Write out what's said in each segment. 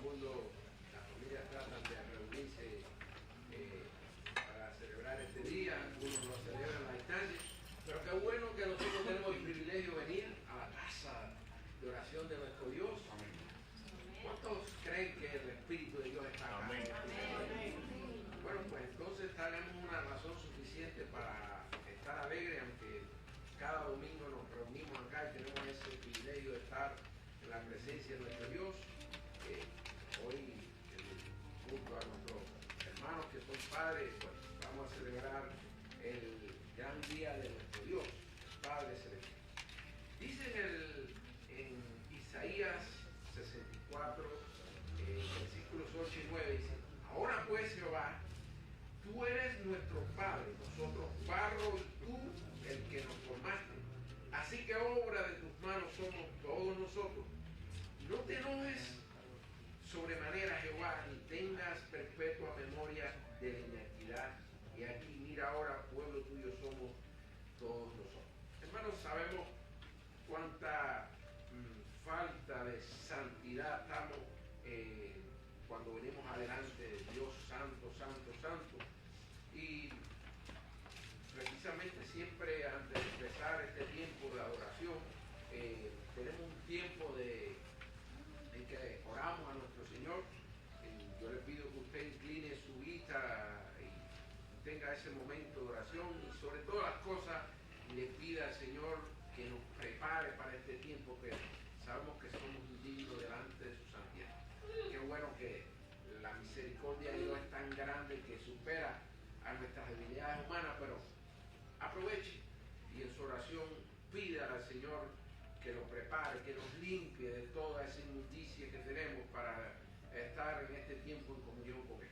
mundo, las familias tratan de reunirse para celebrar este día, algunos lo celebran a la distancia, pero qué bueno que nosotros tenemos el privilegio de venir a la casa de oración de nuestro Dios. ¿Cuántos creen que el Espíritu de Dios está acá? Bueno, pues entonces tenemos una razón suficiente para estar alegres, aunque cada domingo nos reunimos acá y tenemos ese privilegio de estar en la presencia de nuestro Dios. Hoy, junto a nuestros hermanos que son padres, pues vamos a celebrar el gran día de nuestro Dios, Padre Celestial. Dice en Isaías 64, versículos 8 y 9, dice: ahora pues, Jehová, tú eres nuestro Padre, nosotros barro y tú el que nos formaste. Así que obra de tus manos somos todos nosotros. No te enojes sobremanera, Jehová, ni tengas perpetua memoria de la iniquidad. Y aquí, mira ahora, pueblo tuyo somos todos nosotros. Hermanos, sabemos cuánta falta de santidad estamos cuando venimos adelante de Dios santo, santo, santo. Y precisamente siempre antes de empezar este tiempo de adoración, tenemos un tiempo en que oramos a nuestro Señor. Yo le pido que usted incline su vista y tenga ese momento de oración, y sobre todas las cosas le pida al Señor que nos prepare para este tiempo, que sabemos que somos indignos delante de su santidad. Qué bueno que la misericordia de Dios es tan grande que supera a nuestras debilidades humanas, pero aproveche y en su oración pida al Señor que lo prepare, que nos limpie de toda esa inmundicia que tenemos para estar en este tiempo en comunión con Él.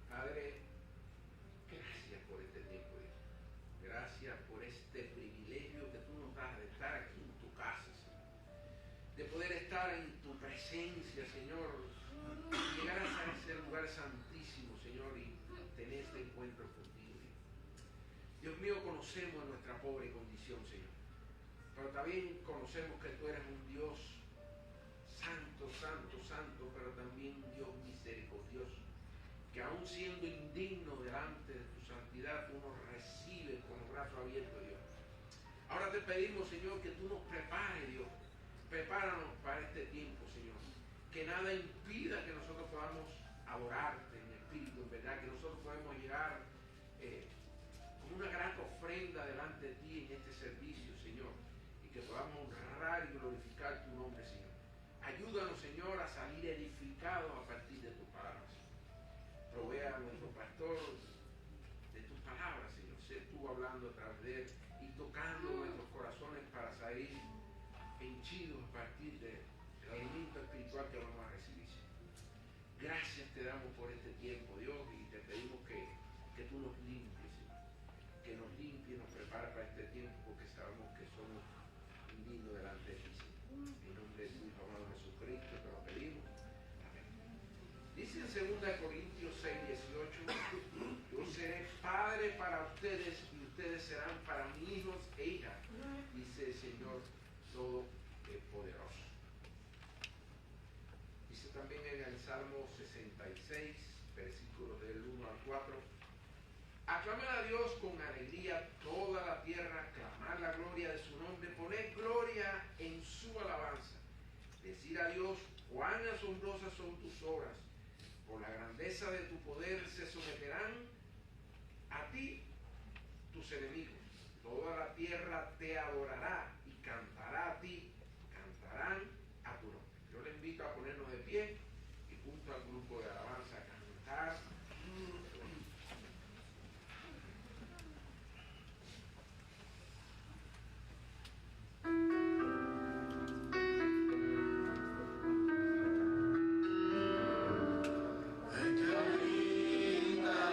Padre, gracias por este tiempo, Dios. Gracias por este privilegio que tú nos das de estar aquí en tu casa, Señor. De poder estar en tu presencia, Señor. Y llegar a ese lugar santísimo, Señor, y tener este encuentro contigo, Dios. Dios mío, conocemos nuestra pobre condición, Señor. Pero también conocemos que tú eres un Dios santo, santo, santo, pero también un Dios misericordioso, que aún siendo indigno delante de tu santidad, tú nos recibes con los brazos abiertos, Dios. Ahora te pedimos, Señor, que tú nos prepares, Dios. Prepáranos para este tiempo, Señor. Que nada impida que nosotros podamos adorarte en espíritu, en verdad, que nosotros podamos llegar con una gran ofrenda delante de ti en este servicio, Señor, y que podamos honrar y glorificar tu nombre, Señor. Ayúdanos, Señor, a salir edificados a partir de tus palabras. Provea a nuestro pastor de tus palabras, Señor. Sé tú hablando a través de él y tocando nuestros corazones para salir henchidos a partir del alimento espiritual que vamos a recibir, Señor. Gracias te damos por este tiempo, Dios, y te pedimos que tú nos limpies, Señor. Que nos limpie y nos prepare para este tiempo, porque sabemos que somos indignos delante de ti, Señor. En nombre de tu Hijo amado Jesucristo te lo pedimos. Dice en 2 Corintios 6, 18, yo seré padre para ustedes y ustedes serán para mí hijos e hijas, dice el Señor Todopoderoso. Dice también en el Salmo 66, versículos del 1 al 4, aclamad a Dios con alegría toda la tierra, clamad la gloria de su nombre, poned gloria en su alabanza, decir a Dios cuán asombrosas son tus obras. Por la grandeza de tu poder se someterán a ti tus enemigos. Toda la tierra te adorará y cantará a ti, cantarán a tu nombre. Yo le invito a ponernos de pie y junto al grupo de alabanza a cantar. Ay, qué linda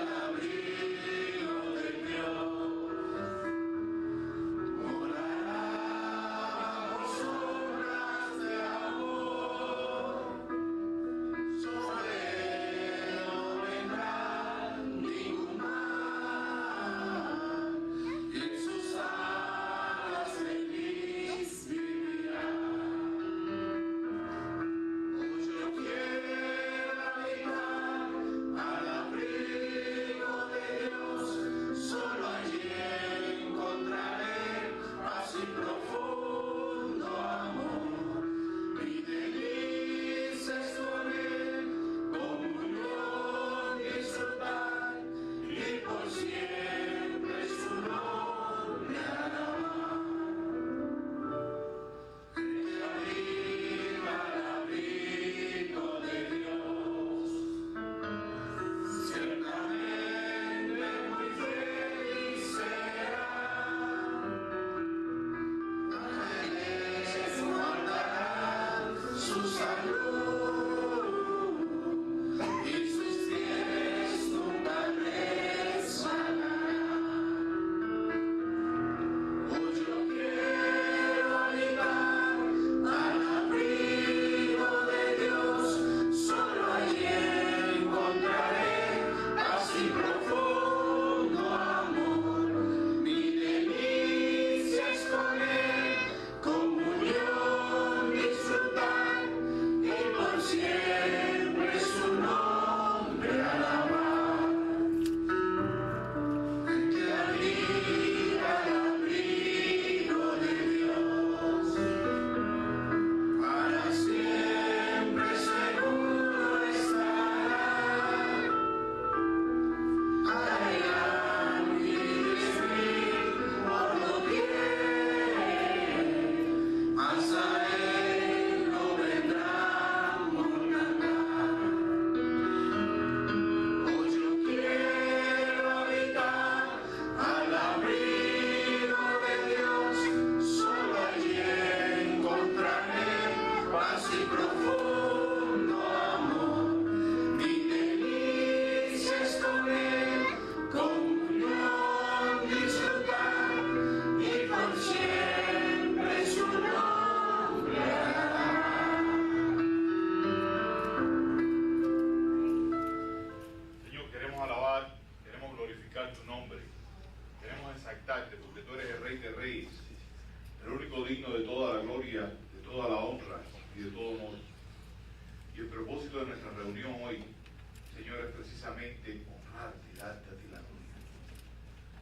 solamente honrarte y darte a ti la gloria.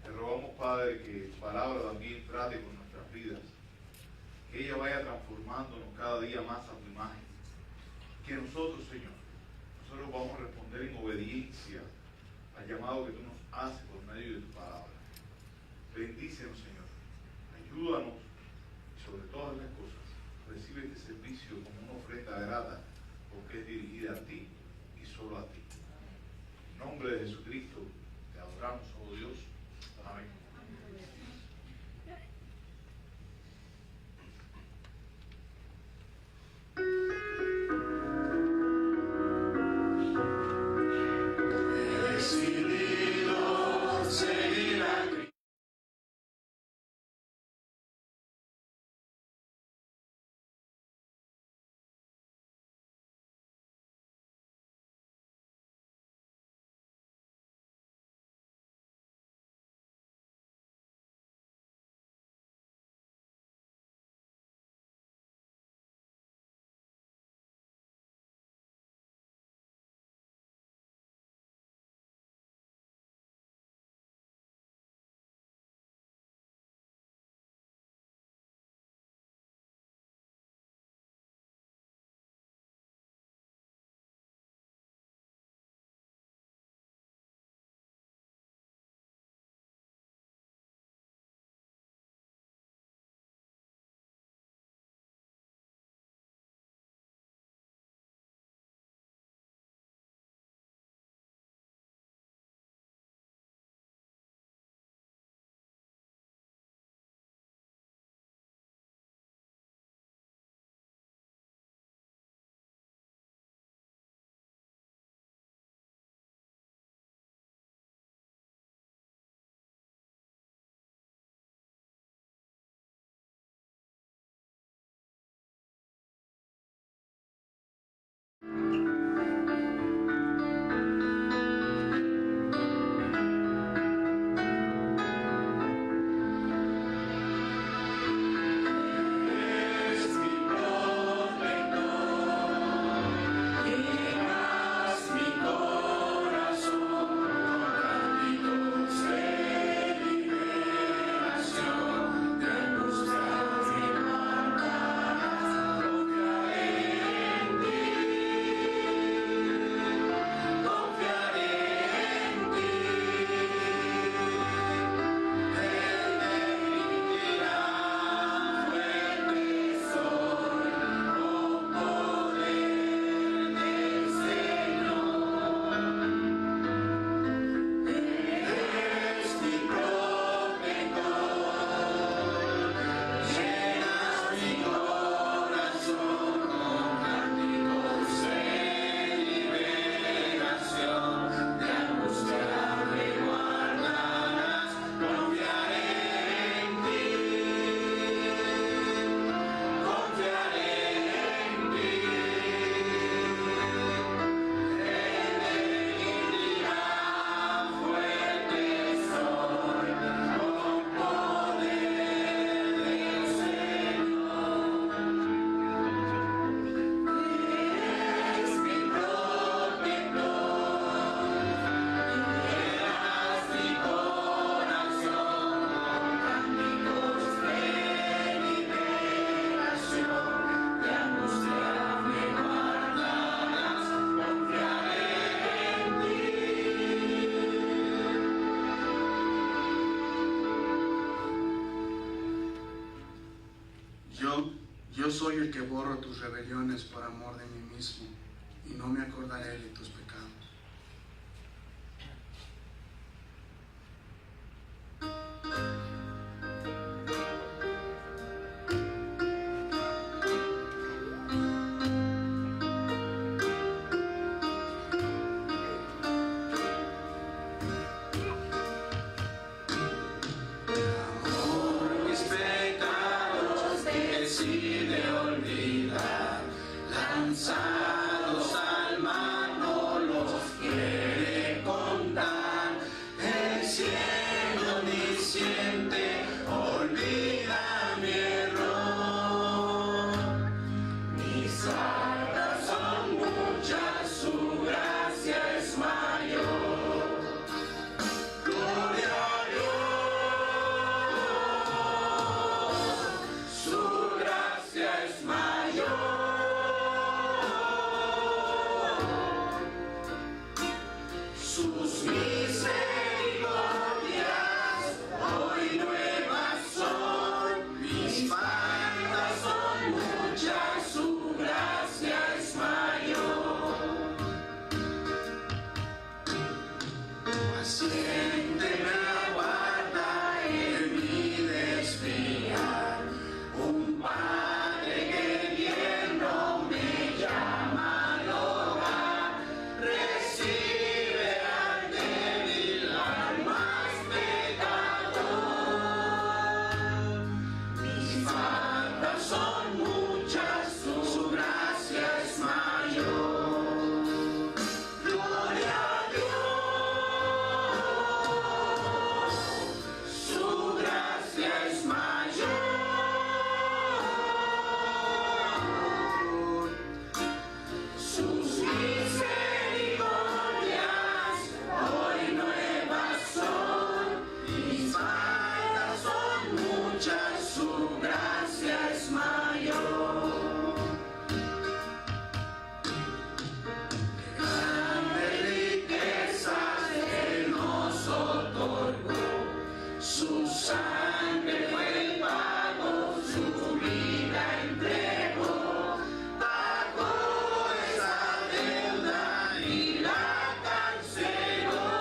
Te rogamos, Padre, que tu palabra también trate con nuestras vidas, que ella vaya transformándonos cada día más a tu imagen, que nosotros, Señor, nosotros vamos a responder en obediencia al llamado que tú nos haces por medio de tu palabra. Bendícenos, Señor, ayúdanos y sobre todas las cosas recibe este servicio como una ofrenda grata, porque es dirigida a ti y solo a ti. En nombre de Jesucristo te adoramos, oh Dios. Amén. Yo soy el que borro tus rebeliones por amor de mí mismo, y no me acordaré de tus pecados. Lanzados al mar no los Paciente me aguarda en mi desviar, un padre que tierno me llama al hogar, recibe al débil alma pecador. Mis faltas son muchas, su gracia es mayor. Gloria a Dios, su gracia es mayor. Sus misericordias hoy nuevas son, mis faltas son muchas, su gracia es mayor. Grandes riquezas Él nos otorgó, su sangre fue el pago, su vida entregó, pagó esa deuda y la canceló.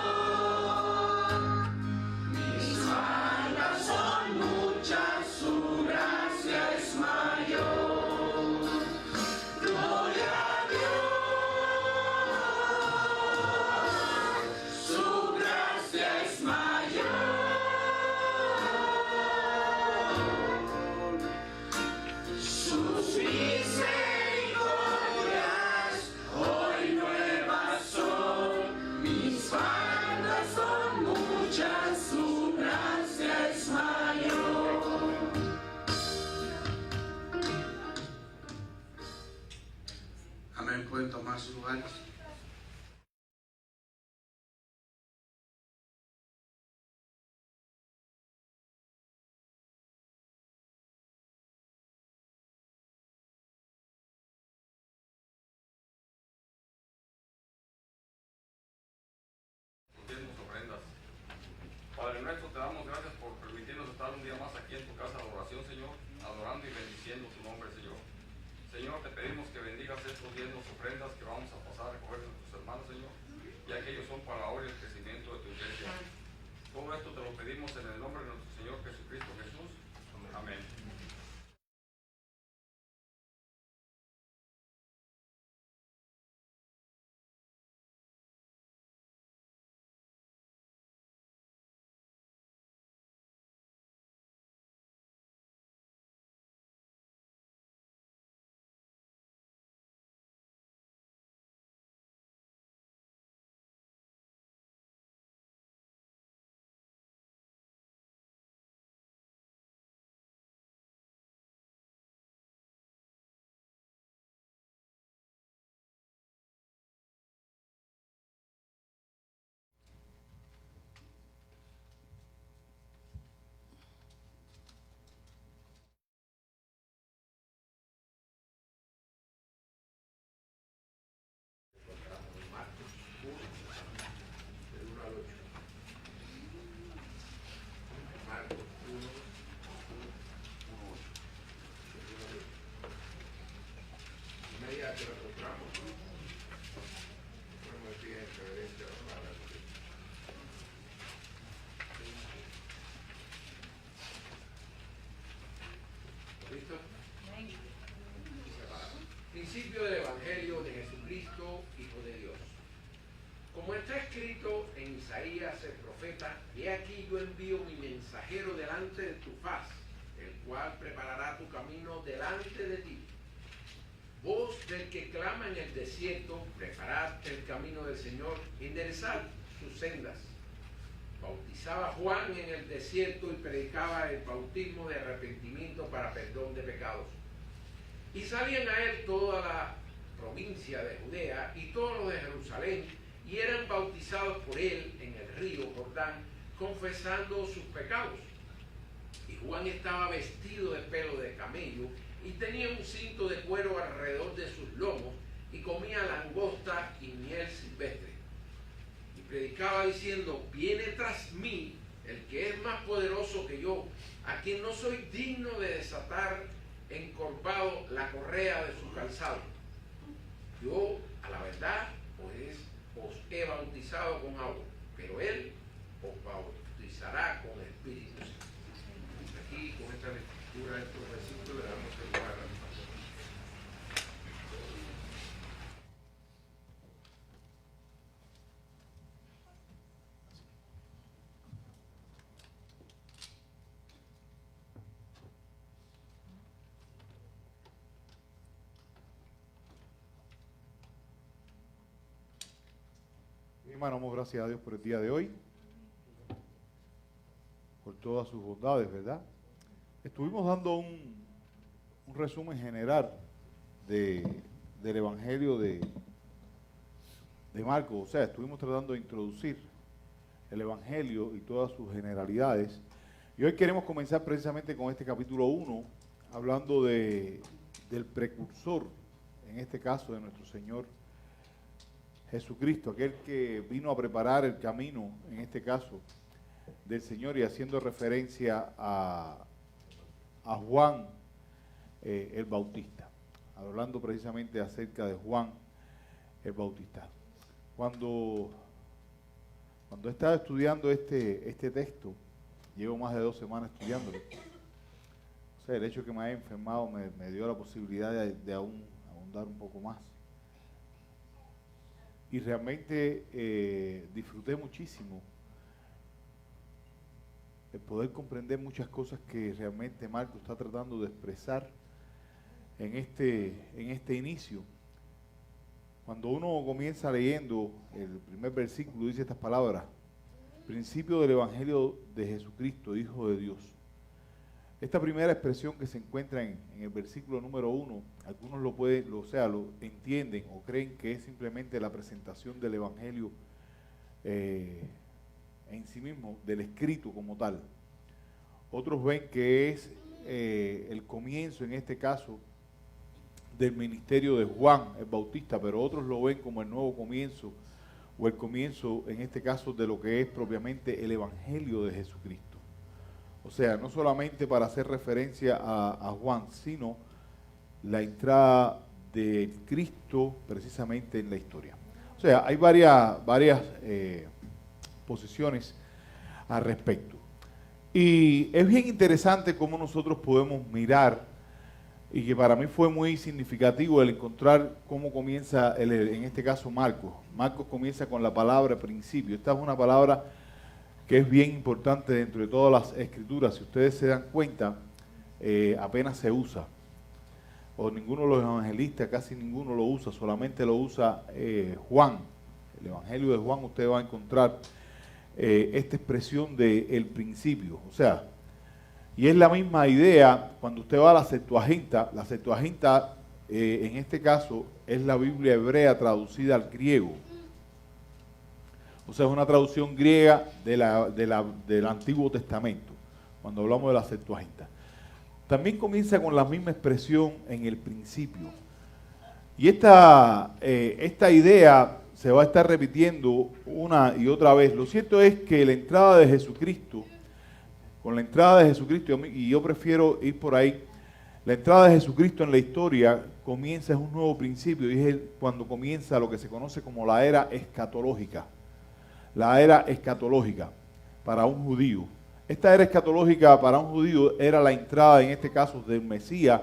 Mis faltas son muchas, su gracia es mayor. Gloria a Dios, su gracia es mayor. Sus misericordias hoy nuevas son, mis faltas son muchas, su gracia es mayor. Amén, pueden tomar sus lugares. Diezmos, ofrendas. Padre nuestro, te damos gracias por permitirnos estar un día más aquí en tu casa de oración, Señor, adorando y bendiciendo tu nombre, Señor. Señor, te pedimos que bendigas estos diezmos, ofrendas que vamos a pasar a recoger de nuestros hermanos, Señor, ya que ellos son para la obra y el crecimiento de tu iglesia. Todo esto te lo pedimos en el nombre de nuestro Señor Jesucristo Jesús. Amén. Encontramos en Marcos 1, del 1 al 8. Marcos 1, 1, 8. Inmediato lo encontramos. Bueno, me piden reverencia a la palabra de Dios. ¿Listo? Principio del Evangelio de Jesucristo, Hijo de Dios. Como está escrito en Isaías el profeta, he aquí yo envío mi mensajero delante de tu faz, el cual preparará tu camino delante de ti. Voz del que clama en el desierto, preparad el camino del Señor, enderezad sus sendas. Bautizaba Juan en el desierto y predicaba el bautismo de arrepentimiento para perdón de pecados. Y salían a él toda la provincia de Judea y todos los de Jerusalén, y eran bautizados por él en el río Jordán, confesando sus pecados. Y Juan estaba vestido de pelo de camello, y tenía un cinto de cuero alrededor de sus lomos, y comía langosta y miel silvestre. Y predicaba diciendo: viene tras mí el que es más poderoso que yo, a quien no soy digno de desatar encorvado la correa de su calzado. Yo, a la verdad, pues os he bautizado con agua, pero él Hermano, damos gracias a Dios por el día de hoy, por todas sus bondades, ¿verdad? Estuvimos dando un resumen general del Evangelio de Marcos, o sea, estuvimos tratando de introducir el Evangelio y todas sus generalidades. Y hoy queremos comenzar precisamente con este capítulo 1, hablando del precursor, en este caso de nuestro Señor Jesucristo, aquel que vino a preparar el camino, en este caso, del Señor, y haciendo referencia a Juan el Bautista, hablando precisamente acerca de Juan el Bautista. Cuando estaba estudiando este texto, llevo más de 2 semanas estudiándolo, o sea, el hecho de que me haya enfermado me dio la posibilidad de aún ahondar un poco más. Y realmente disfruté muchísimo el poder comprender muchas cosas que realmente Marcos está tratando de expresar en este inicio. Cuando uno comienza leyendo el primer versículo, dice estas palabras: principio del Evangelio de Jesucristo, Hijo de Dios. Esta primera expresión que se encuentra en el versículo número 1, algunos lo entienden o creen que es simplemente la presentación del Evangelio en sí mismo, del escrito como tal. Otros ven que es el comienzo, en este caso, del ministerio de Juan el Bautista, pero otros lo ven como el nuevo comienzo, o el comienzo, en este caso, de lo que es propiamente el Evangelio de Jesucristo. O sea, no solamente para hacer referencia a Juan, sino la entrada de Cristo precisamente en la historia. O sea, hay varias posiciones al respecto. Y es bien interesante cómo nosotros podemos mirar, y que para mí fue muy significativo el encontrar cómo comienza, en este caso, Marcos. Marcos comienza con la palabra principio. Esta es una palabra que es bien importante dentro de todas las escrituras. Si ustedes se dan cuenta, apenas se usa. O ninguno de los evangelistas, casi ninguno lo usa, solamente lo usa Juan. El Evangelio de Juan, usted va a encontrar esta expresión de el principio. O sea, y es la misma idea cuando usted va a la Septuaginta. La Septuaginta, en este caso, es la Biblia hebrea traducida al griego. O sea, es una traducción griega del Antiguo Testamento, cuando hablamos de la Septuaginta. También comienza con la misma expresión en el principio. Y esta idea se va a estar repitiendo una y otra vez. Lo cierto es que la entrada de Jesucristo, con la entrada de Jesucristo, y yo prefiero ir por ahí, la entrada de Jesucristo en la historia comienza, es un nuevo principio, y es cuando comienza lo que se conoce como la era escatológica. La era escatológica para un judío. Esta era escatológica para un judío era la entrada, en este caso, del Mesías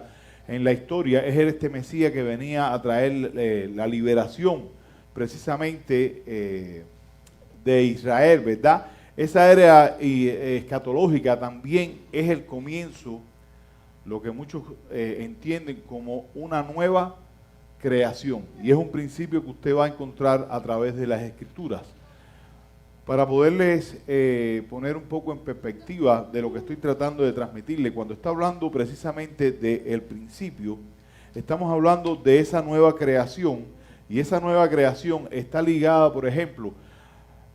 en la historia. Es este Mesías que venía a traer la liberación precisamente de Israel, ¿verdad? Esa era escatológica también es el comienzo, lo que muchos entienden como una nueva creación. Y es un principio que usted va a encontrar a través de las Escrituras. Para poderles poner un poco en perspectiva de lo que estoy tratando de transmitirle, cuando está hablando precisamente del principio, estamos hablando de esa nueva creación, y esa nueva creación está ligada, por ejemplo,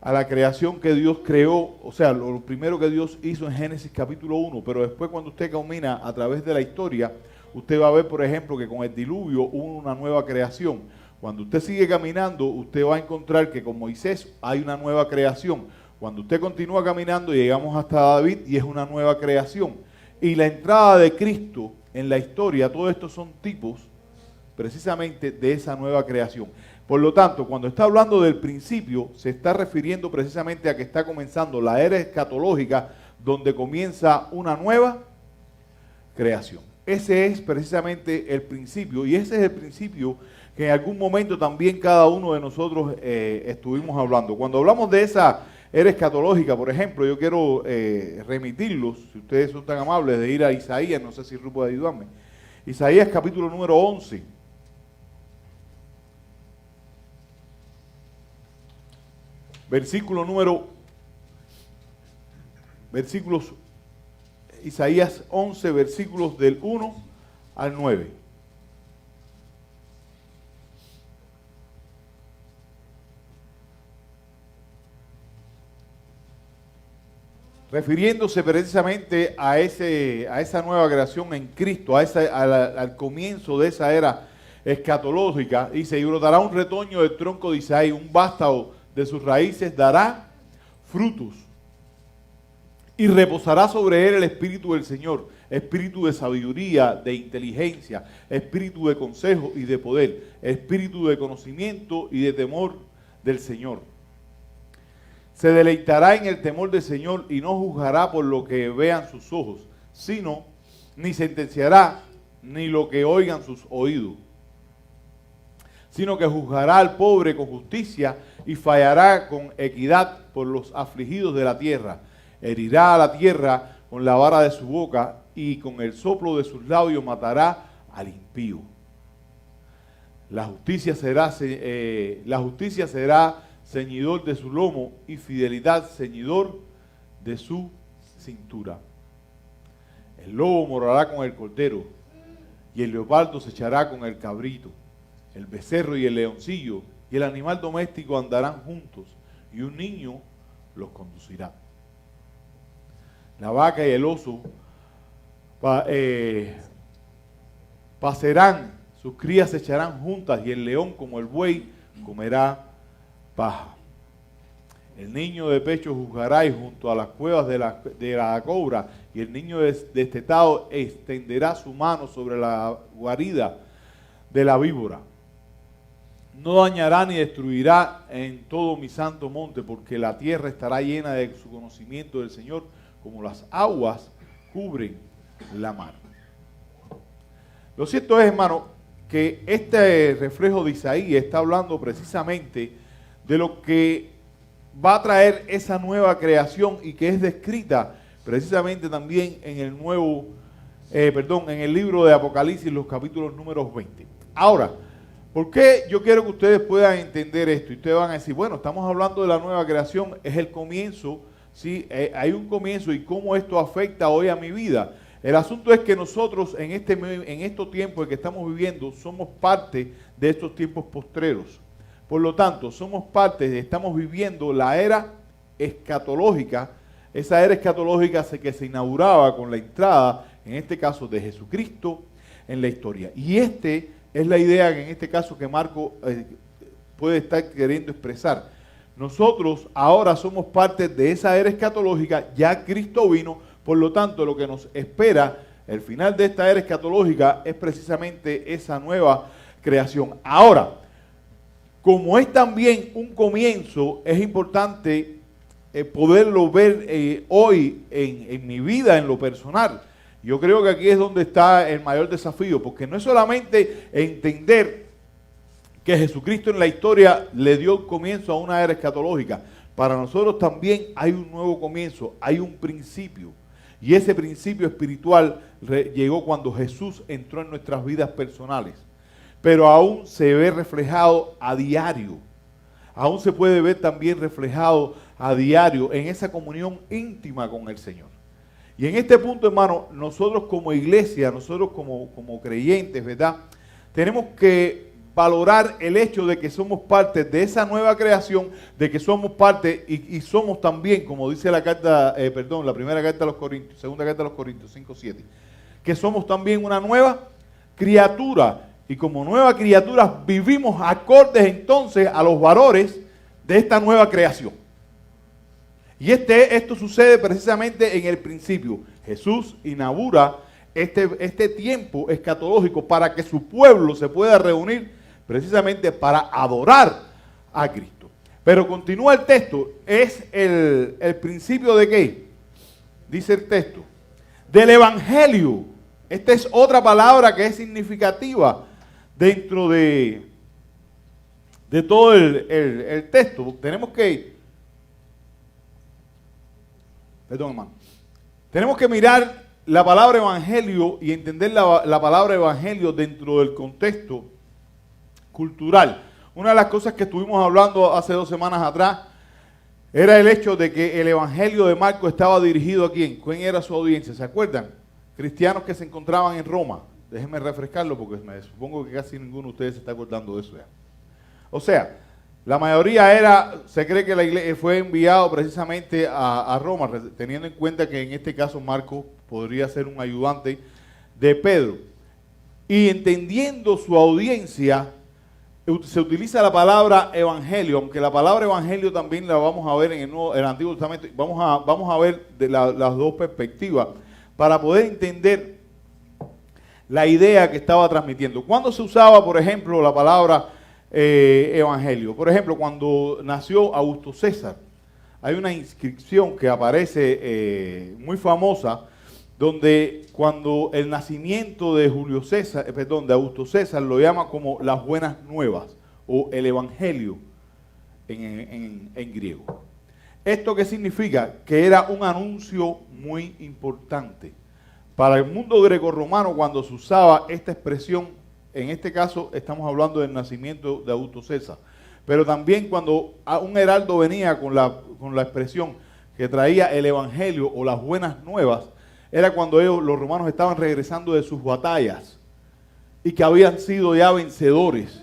a la creación que Dios creó, o sea, lo primero que Dios hizo en Génesis capítulo 1, pero después cuando usted camina a través de la historia, usted va a ver, por ejemplo, que con el diluvio hubo una nueva creación. Cuando usted sigue caminando, usted va a encontrar que con Moisés hay una nueva creación. Cuando usted continúa caminando, llegamos hasta David y es una nueva creación. Y la entrada de Cristo en la historia, todo esto son tipos precisamente de esa nueva creación. Por lo tanto, cuando está hablando del principio, se está refiriendo precisamente a que está comenzando la era escatológica, donde comienza una nueva creación. Ese es precisamente el principio, y ese es el principio que en algún momento también cada uno de nosotros estuvimos hablando. Cuando hablamos de esa era escatológica, por ejemplo, yo quiero remitirlos, si ustedes son tan amables, de ir a Isaías, no sé si Ruth puede ayudarme. Isaías capítulo número 11. Isaías 11, versículos del 1 al 9. Refiriéndose precisamente a esa nueva creación en Cristo, al comienzo de esa era escatológica, dice: y brotará un retoño del tronco de Isaí, un vástago de sus raíces dará frutos, y reposará sobre él el espíritu del Señor, espíritu de sabiduría, de inteligencia, espíritu de consejo y de poder, espíritu de conocimiento y de temor del Señor. Se deleitará en el temor del Señor y no juzgará por lo que vean sus ojos, sino ni sentenciará ni lo que oigan sus oídos, sino que juzgará al pobre con justicia y fallará con equidad por los afligidos de la tierra. Herirá a la tierra con la vara de su boca y con el soplo de sus labios matará al impío. La justicia será ceñidor de su lomo y fidelidad ceñidor de su cintura. El lobo morará con el cordero y el leopardo se echará con el cabrito. El becerro y el leoncillo y el animal doméstico andarán juntos y un niño los conducirá. La vaca y el oso pacerán, sus crías se echarán juntas y el león como el buey comerá paja. El niño de pecho juzgará y junto a las cuevas de la cobra, y el niño destetado extenderá su mano sobre la guarida de la víbora. No dañará ni destruirá en todo mi santo monte, porque la tierra estará llena de su conocimiento del Señor, como las aguas cubren la mar. Lo cierto es, hermano, que este reflejo de Isaías está hablando precisamente de lo que va a traer esa nueva creación y que es descrita precisamente también en el libro de Apocalipsis, los capítulos números 20. Ahora, ¿por qué yo quiero que ustedes puedan entender esto? Y ustedes van a decir, bueno, estamos hablando de la nueva creación, es el comienzo, ¿sí? Hay un comienzo y cómo esto afecta hoy a mi vida. El asunto es que nosotros en estos tiempos en que estamos viviendo somos parte de estos tiempos postreros. Por lo tanto, estamos viviendo la era escatológica, esa era escatológica que se inauguraba con la entrada, en este caso, de Jesucristo en la historia. Y es la idea que en este caso que Marco puede estar queriendo expresar. Nosotros ahora somos parte de esa era escatológica, ya Cristo vino, por lo tanto lo que nos espera, el final de esta era escatológica es precisamente esa nueva creación. Ahora, como es también un comienzo, es importante poderlo ver hoy en mi vida, en lo personal. Yo creo que aquí es donde está el mayor desafío, porque no es solamente entender que Jesucristo en la historia le dio comienzo a una era escatológica. Para nosotros también hay un nuevo comienzo, hay un principio. Y ese principio espiritual llegó cuando Jesús entró en nuestras vidas personales. Pero aún se ve reflejado a diario. Aún se puede ver también reflejado a diario en esa comunión íntima con el Señor. Y en este punto, hermano, nosotros como iglesia, nosotros como creyentes, ¿verdad? Tenemos que valorar el hecho de que somos parte de esa nueva creación, de que somos parte y somos también, como dice la primera carta a los Corintios, segunda carta a los Corintios 5:7, que somos también una nueva criatura. Y como nueva criatura vivimos acordes entonces a los valores de esta nueva creación. Y esto sucede precisamente en el principio. Jesús inaugura este tiempo escatológico para que su pueblo se pueda reunir precisamente para adorar a Cristo. Pero continúa el texto, es el principio de ¿qué? Dice el texto, del evangelio. Esta es otra palabra que es significativa dentro de todo el texto. Tenemos que mirar la palabra evangelio y entender la palabra evangelio dentro del contexto cultural. Una de las cosas que estuvimos hablando hace 2 semanas atrás era el hecho de que el Evangelio de Marcos estaba dirigido a quién. ¿Quién era su audiencia? ¿Se acuerdan? Cristianos que se encontraban en Roma. Déjenme refrescarlo porque me supongo que casi ninguno de ustedes se está acordando de eso ya. O sea, la mayoría se cree que la iglesia fue enviado precisamente a Roma, teniendo en cuenta que en este caso Marcos podría ser un ayudante de Pedro. Y entendiendo su audiencia, se utiliza la palabra evangelio, aunque la palabra evangelio también la vamos a ver en el Antiguo Testamento. Vamos a ver de las dos perspectivas para poder entender la idea que estaba transmitiendo. ¿Cuándo se usaba, por ejemplo, la palabra evangelio? Por ejemplo, cuando nació Augusto César, hay una inscripción que aparece muy famosa, donde cuando el nacimiento de de Augusto César lo llama como las buenas nuevas o el evangelio en griego. ¿Esto qué significa? Que era un anuncio muy importante. Para el mundo grecorromano, cuando se usaba esta expresión, en este caso estamos hablando del nacimiento de Augusto César, pero también cuando un heraldo venía con la expresión que traía el evangelio o las buenas nuevas, era cuando los romanos estaban regresando de sus batallas y que habían sido ya vencedores.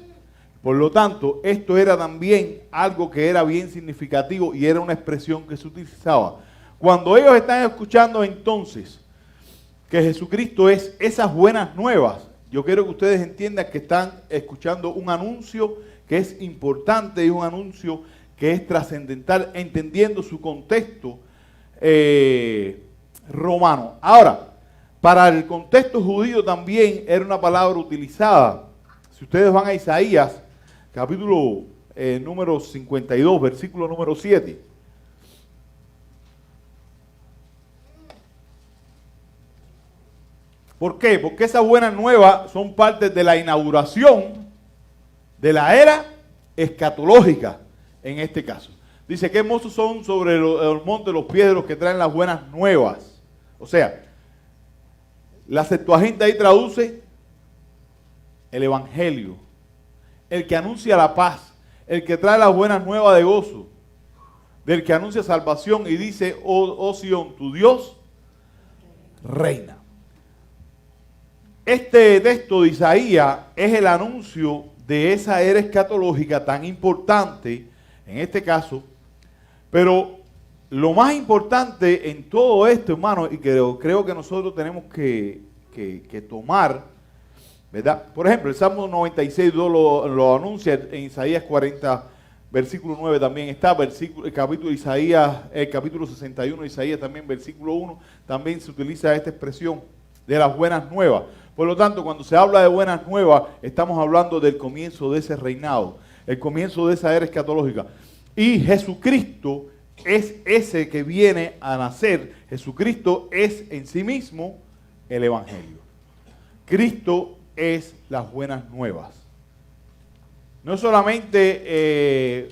Por lo tanto, esto era también algo que era bien significativo y era una expresión que se utilizaba. Cuando ellos están escuchando entonces que Jesucristo es esas buenas nuevas, yo quiero que ustedes entiendan que están escuchando un anuncio que es importante y un anuncio que es trascendental, entendiendo su contexto romano. Ahora, para el contexto judío también era una palabra utilizada. Si ustedes van a Isaías, capítulo número 52, versículo número 7. ¿Por qué? Porque esas buenas nuevas son parte de la inauguración de la era escatológica en este caso. Dice, qué hermosos son sobre el monte los pies de los que traen las buenas nuevas. O sea, la Septuaginta ahí traduce el evangelio, el que anuncia la paz, el que trae las buenas nuevas de gozo, del que anuncia salvación y dice, oh Sión, tu Dios reina. Este texto de Isaías es el anuncio de esa era escatológica tan importante, en este caso, pero lo más importante en todo esto, hermano, y creo que nosotros tenemos que tomar, ¿verdad? Por ejemplo, el Salmo 96 lo anuncia en Isaías 40, versículo 9 también está, el capítulo 61 de Isaías también, versículo 1, también se utiliza esta expresión de las buenas nuevas. Por lo tanto, cuando se habla de buenas nuevas, estamos hablando del comienzo de ese reinado, el comienzo de esa era escatológica. Y Jesucristo es ese que viene a nacer. Jesucristo es en sí mismo el evangelio. Cristo es las buenas nuevas. No solamente,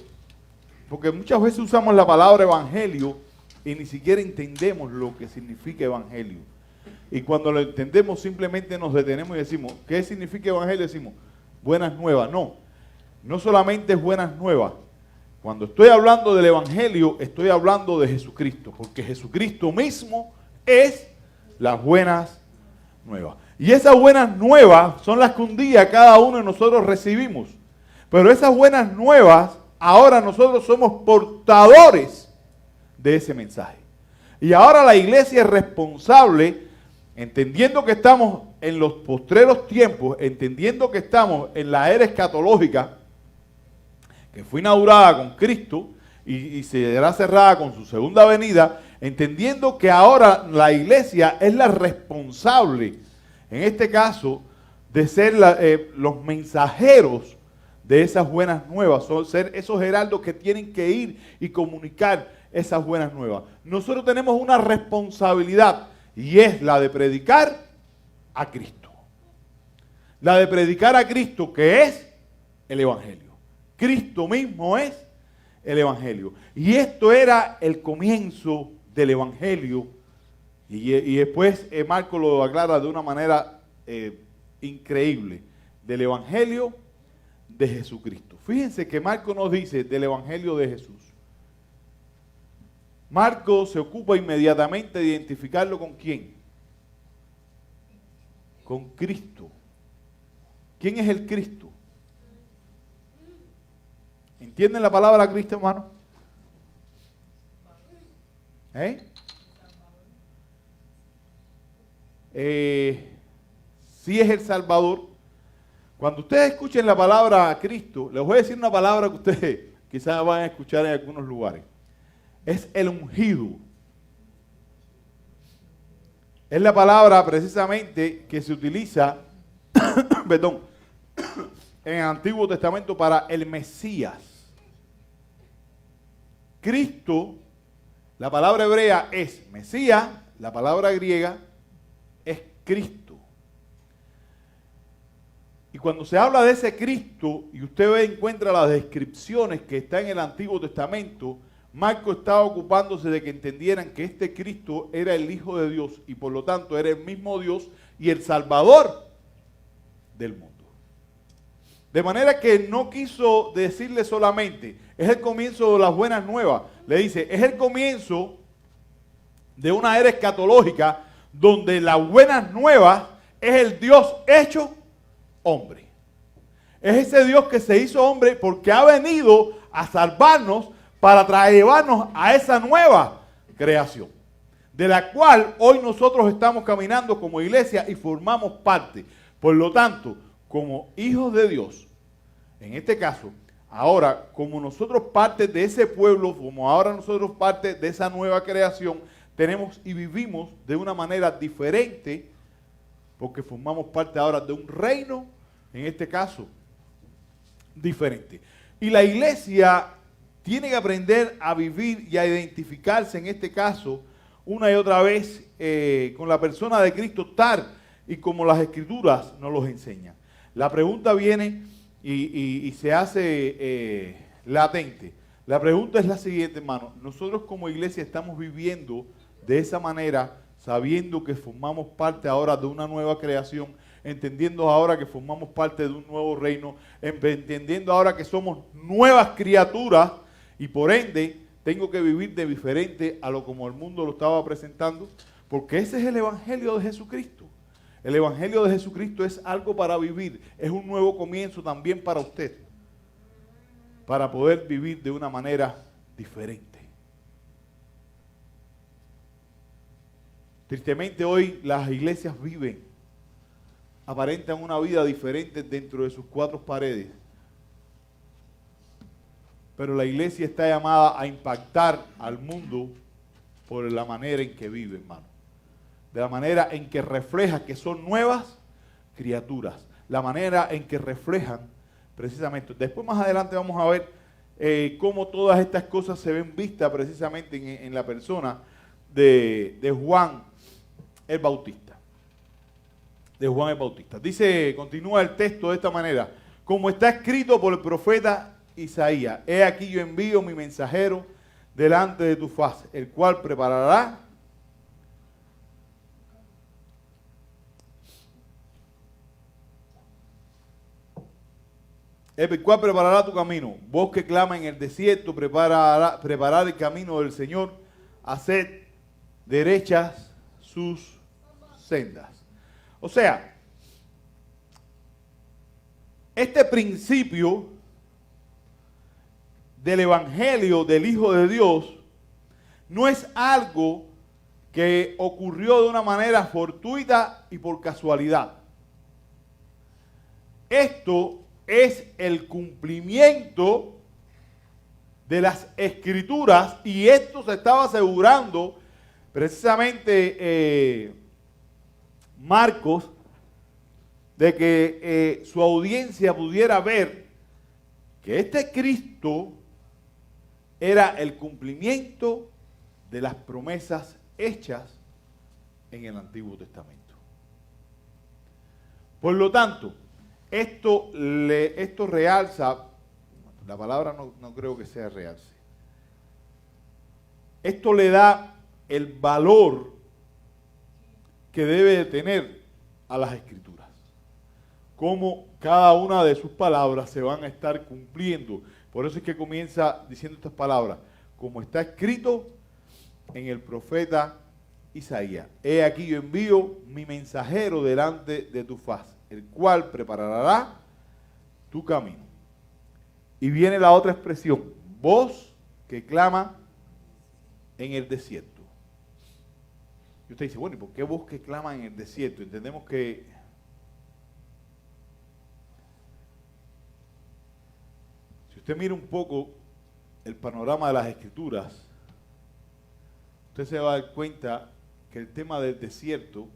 porque muchas veces usamos la palabra evangelio y ni siquiera entendemos lo que significa evangelio. Y cuando lo entendemos simplemente nos detenemos y decimos, ¿qué significa evangelio? Decimos, buenas nuevas. No, no solamente es buenas nuevas. Cuando estoy hablando del evangelio, estoy hablando de Jesucristo, porque Jesucristo mismo es las buenas nuevas. Y esas buenas nuevas son las que un día cada uno de nosotros recibimos. Pero esas buenas nuevas, ahora nosotros somos portadores de ese mensaje. Y ahora la iglesia es responsable, entendiendo que estamos en los postreros tiempos, entendiendo que estamos en la era escatológica, que fue inaugurada con Cristo y será cerrada con su segunda venida, entendiendo que ahora la iglesia es la responsable, en este caso, de ser los mensajeros de esas buenas nuevas, ser esos heraldos que tienen que ir y comunicar esas buenas nuevas. Nosotros tenemos una responsabilidad y es la de predicar a Cristo. La de predicar a Cristo, que es el evangelio. Cristo mismo es el evangelio. Y esto era el comienzo del evangelio. Y después Marcos lo aclara de una manera increíble. Del evangelio de Jesucristo. Fíjense que Marcos nos dice del evangelio de Jesús. Marcos se ocupa inmediatamente de identificarlo con quién. Con Cristo. ¿Quién es el Cristo? ¿Entienden la palabra Cristo, hermano? Sí es el Salvador. Cuando ustedes escuchen la palabra Cristo, les voy a decir una palabra que ustedes quizás van a escuchar en algunos lugares. Es el ungido. Es la palabra precisamente que se utiliza, perdón, en el Antiguo Testamento para el Mesías. Cristo, la palabra hebrea es Mesías, la palabra griega es Cristo. Y cuando se habla de ese Cristo, y usted encuentra las descripciones que están en el Antiguo Testamento, Marco estaba ocupándose de que entendieran que este Cristo era el Hijo de Dios y por lo tanto era el mismo Dios y el Salvador del mundo. De manera que no quiso decirle solamente, es el comienzo de las buenas nuevas. Le dice, es el comienzo de una era escatológica donde las buenas nuevas es el Dios hecho hombre. Es ese Dios que se hizo hombre porque ha venido a salvarnos para llevarnos a esa nueva creación, de la cual hoy nosotros estamos caminando como iglesia y formamos parte. Por lo tanto, como hijos de Dios, en este caso, ahora como nosotros parte de ese pueblo, como ahora nosotros parte de esa nueva creación, tenemos y vivimos de una manera diferente, porque formamos parte ahora de un reino, en este caso, diferente. Y la iglesia tiene que aprender a vivir y a identificarse, en este caso, una y otra vez con la persona de Cristo, tal y como las Escrituras nos los enseñan. La pregunta viene y se hace latente. La pregunta es la siguiente, hermano. Nosotros como iglesia estamos viviendo de esa manera, sabiendo que formamos parte ahora de una nueva creación, entendiendo ahora que formamos parte de un nuevo reino, entendiendo ahora que somos nuevas criaturas y por ende tengo que vivir de diferente a lo como el mundo lo estaba presentando, porque ese es el Evangelio de Jesucristo. El Evangelio de Jesucristo es algo para vivir, es un nuevo comienzo también para usted, para poder vivir de una manera diferente. Tristemente hoy las iglesias viven, aparentan una vida diferente dentro de sus cuatro paredes. Pero la iglesia está llamada a impactar al mundo por la manera en que vive, hermano. De la manera en que refleja que son nuevas criaturas. La manera en que reflejan precisamente. Después más adelante vamos a ver cómo todas estas cosas se ven vistas precisamente en la persona de Juan el Bautista. De Juan el Bautista. Dice, continúa el texto de esta manera. Como está escrito por el profeta Isaías, he aquí yo envío mi mensajero delante de tu faz, el cual preparará tu camino. Vos que clama en el desierto, preparar el camino del Señor, haced derechas sus sendas. O sea, este principio del Evangelio del Hijo de Dios no es algo que ocurrió de una manera fortuita y por casualidad. Esto es el cumplimiento de las Escrituras y esto se estaba asegurando precisamente Marcos de que su audiencia pudiera ver que este Cristo era el cumplimiento de las promesas hechas en el Antiguo Testamento. Por lo tanto, esto realza, la palabra no creo que sea realce, esto le da el valor que debe de tener a las Escrituras. Cómo cada una de sus palabras se van a estar cumpliendo. Por eso es que comienza diciendo estas palabras. Como está escrito en el profeta Isaías: he aquí yo envío mi mensajero delante de tu faz, el cual preparará tu camino. Y viene la otra expresión: voz que clama en el desierto. Y usted dice, bueno, ¿y por qué voz que clama en el desierto? Entendemos que si usted mira un poco el panorama de las Escrituras, usted se va a dar cuenta que el tema del desierto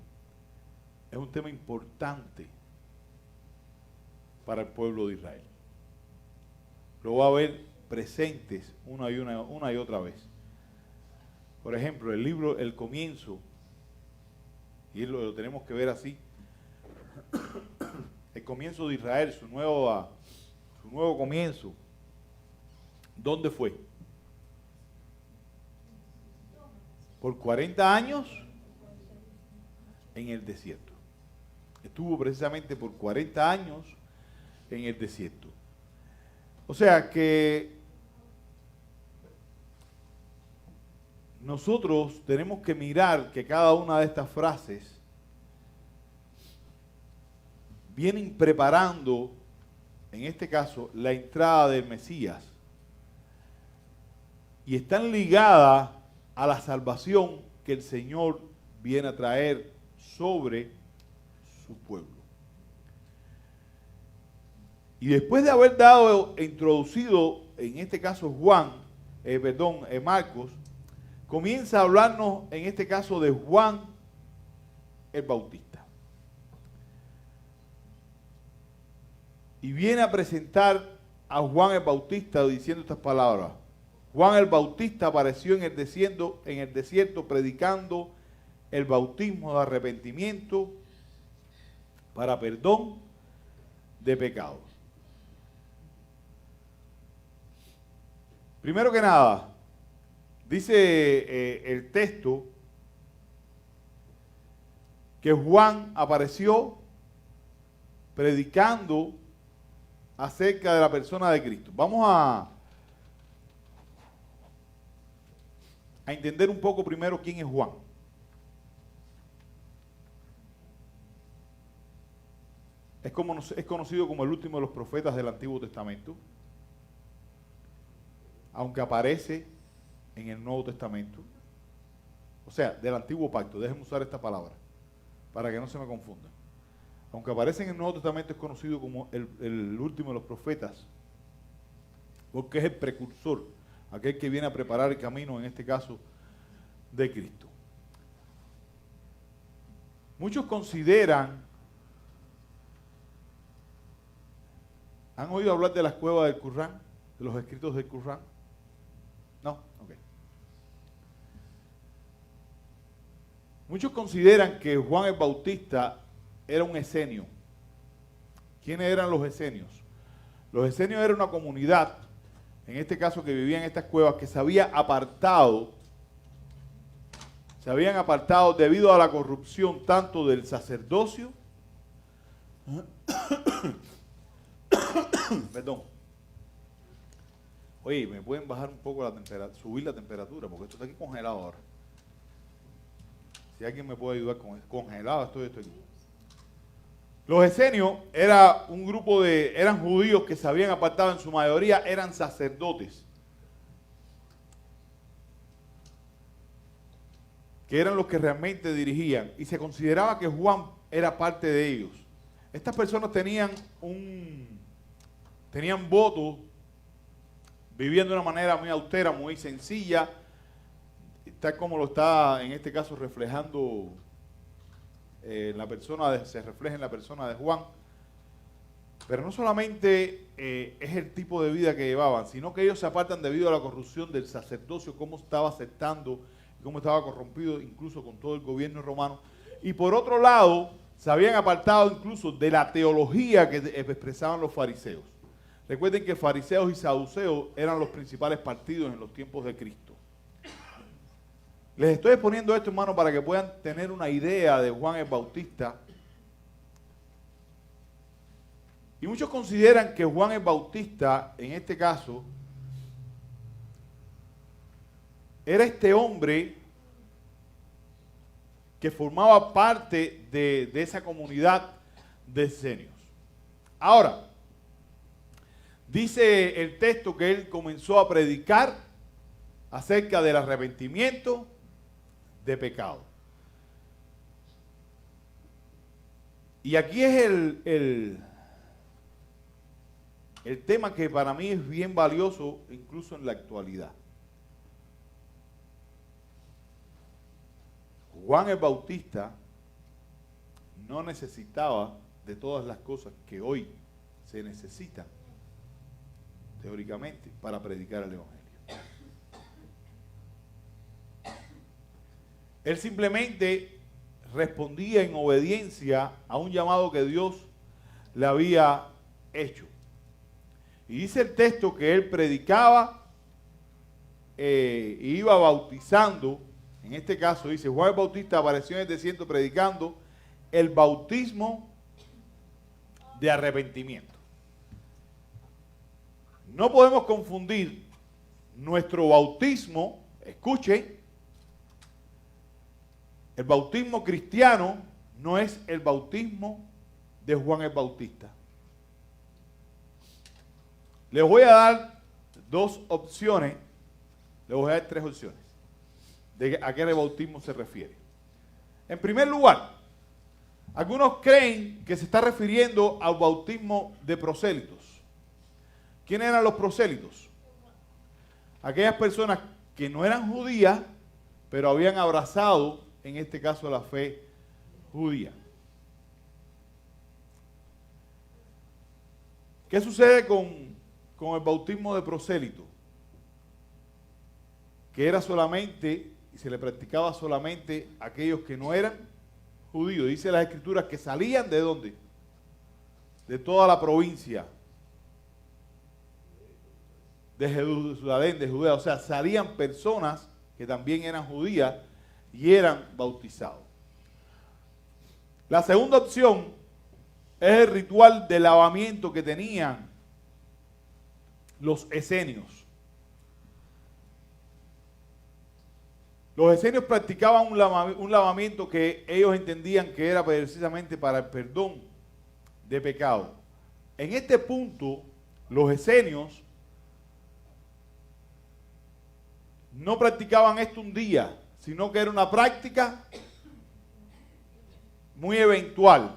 es un tema importante para el pueblo de Israel. Lo va a ver presentes una y otra vez. Por ejemplo, el libro El Comienzo, y lo tenemos que ver así, el comienzo de Israel, su nuevo comienzo, ¿dónde fue? Por 40 años en el desierto. Estuvo precisamente por 40 años en el desierto. O sea que nosotros tenemos que mirar que cada una de estas frases vienen preparando, en este caso, la entrada del Mesías, y están ligadas a la salvación que el Señor viene a traer sobre su pueblo. Y después de haber introducido, en este caso Marcos, comienza a hablarnos, en este caso, de Juan el Bautista. Y viene a presentar a Juan el Bautista diciendo estas palabras: Juan el Bautista apareció en el desierto predicando el bautismo de arrepentimiento para perdón de pecados. Primero que nada, dice el texto que Juan apareció predicando acerca de la persona de Cristo. Vamos a entender un poco primero quién es Juan. Es conocido como el último de los profetas del Antiguo Testamento, aunque aparece en el Nuevo Testamento, o sea, del Antiguo Pacto. Déjenme usar esta palabra para que no se me confunda. Aunque aparece en el Nuevo Testamento, es conocido como el último de los profetas, porque es el precursor, aquel que viene a preparar el camino, en este caso, de Cristo. Muchos consideran, ¿han oído hablar de las cuevas del Qur'án? De los escritos del Qur'án. ¿No? Ok. Muchos consideran que Juan el Bautista era un esenio. ¿Quiénes eran los esenios? Los esenios eran una comunidad, en este caso, que vivía en estas cuevas, que se habían apartado debido a la corrupción tanto del sacerdocio, perdón. Oye, ¿me pueden bajar un poco la temperatura, subir la temperatura? Porque esto está aquí congelado ahora. Si alguien me puede ayudar con eso. Congelado estoy aquí. Los esenios era un grupo eran judíos que se habían apartado, en su mayoría eran sacerdotes, que eran los que realmente dirigían, y se consideraba que Juan era parte de ellos. Estas personas tenían votos, vivían de una manera muy austera, muy sencilla, tal como lo está en este caso reflejando se refleja en la persona de Juan. Pero no solamente es el tipo de vida que llevaban, sino que ellos se apartan debido a la corrupción del sacerdocio, cómo estaba aceptando, cómo estaba corrompido incluso con todo el gobierno romano. Y por otro lado, se habían apartado incluso de la teología que expresaban los fariseos. Recuerden que fariseos y saduceos eran los principales partidos en los tiempos de Cristo. Les estoy exponiendo esto, hermano, para que puedan tener una idea de Juan el Bautista. Y muchos consideran que Juan el Bautista, en este caso, era este hombre que formaba parte de esa comunidad de esenios. Ahora, dice el texto que él comenzó a predicar acerca del arrepentimiento de pecado. Y aquí es el tema que para mí es bien valioso, incluso en la actualidad. Juan el Bautista no necesitaba de todas las cosas que hoy se necesitan, teóricamente, para predicar el Evangelio. Él simplemente respondía en obediencia a un llamado que Dios le había hecho. Y dice el texto que él predicaba e iba bautizando. En este caso dice, Juan el Bautista apareció en el desierto predicando el bautismo de arrepentimiento. No podemos confundir nuestro bautismo, escuchen, el bautismo cristiano no es el bautismo de Juan el Bautista. Les voy a dar dos opciones, les voy a dar tres opciones de a qué bautismo se refiere. En primer lugar, algunos creen que se está refiriendo al bautismo de prosélitos. ¿Quiénes eran los prosélitos? Aquellas personas que no eran judías, pero habían abrazado, en este caso, la fe judía. ¿Qué sucede con el bautismo de prosélito? Que era solamente, y se le practicaba solamente a aquellos que no eran judíos. Dice las Escrituras que salían ¿de dónde? De toda la provincia de Jerusalén, de Judea. O sea, salían personas que también eran judías y eran bautizados. La segunda opción es el ritual de lavamiento que tenían los esenios. Los esenios practicaban un lavamiento que ellos entendían que era precisamente para el perdón de pecado. En este punto, los esenios no practicaban esto un día, sino que era una práctica muy eventual.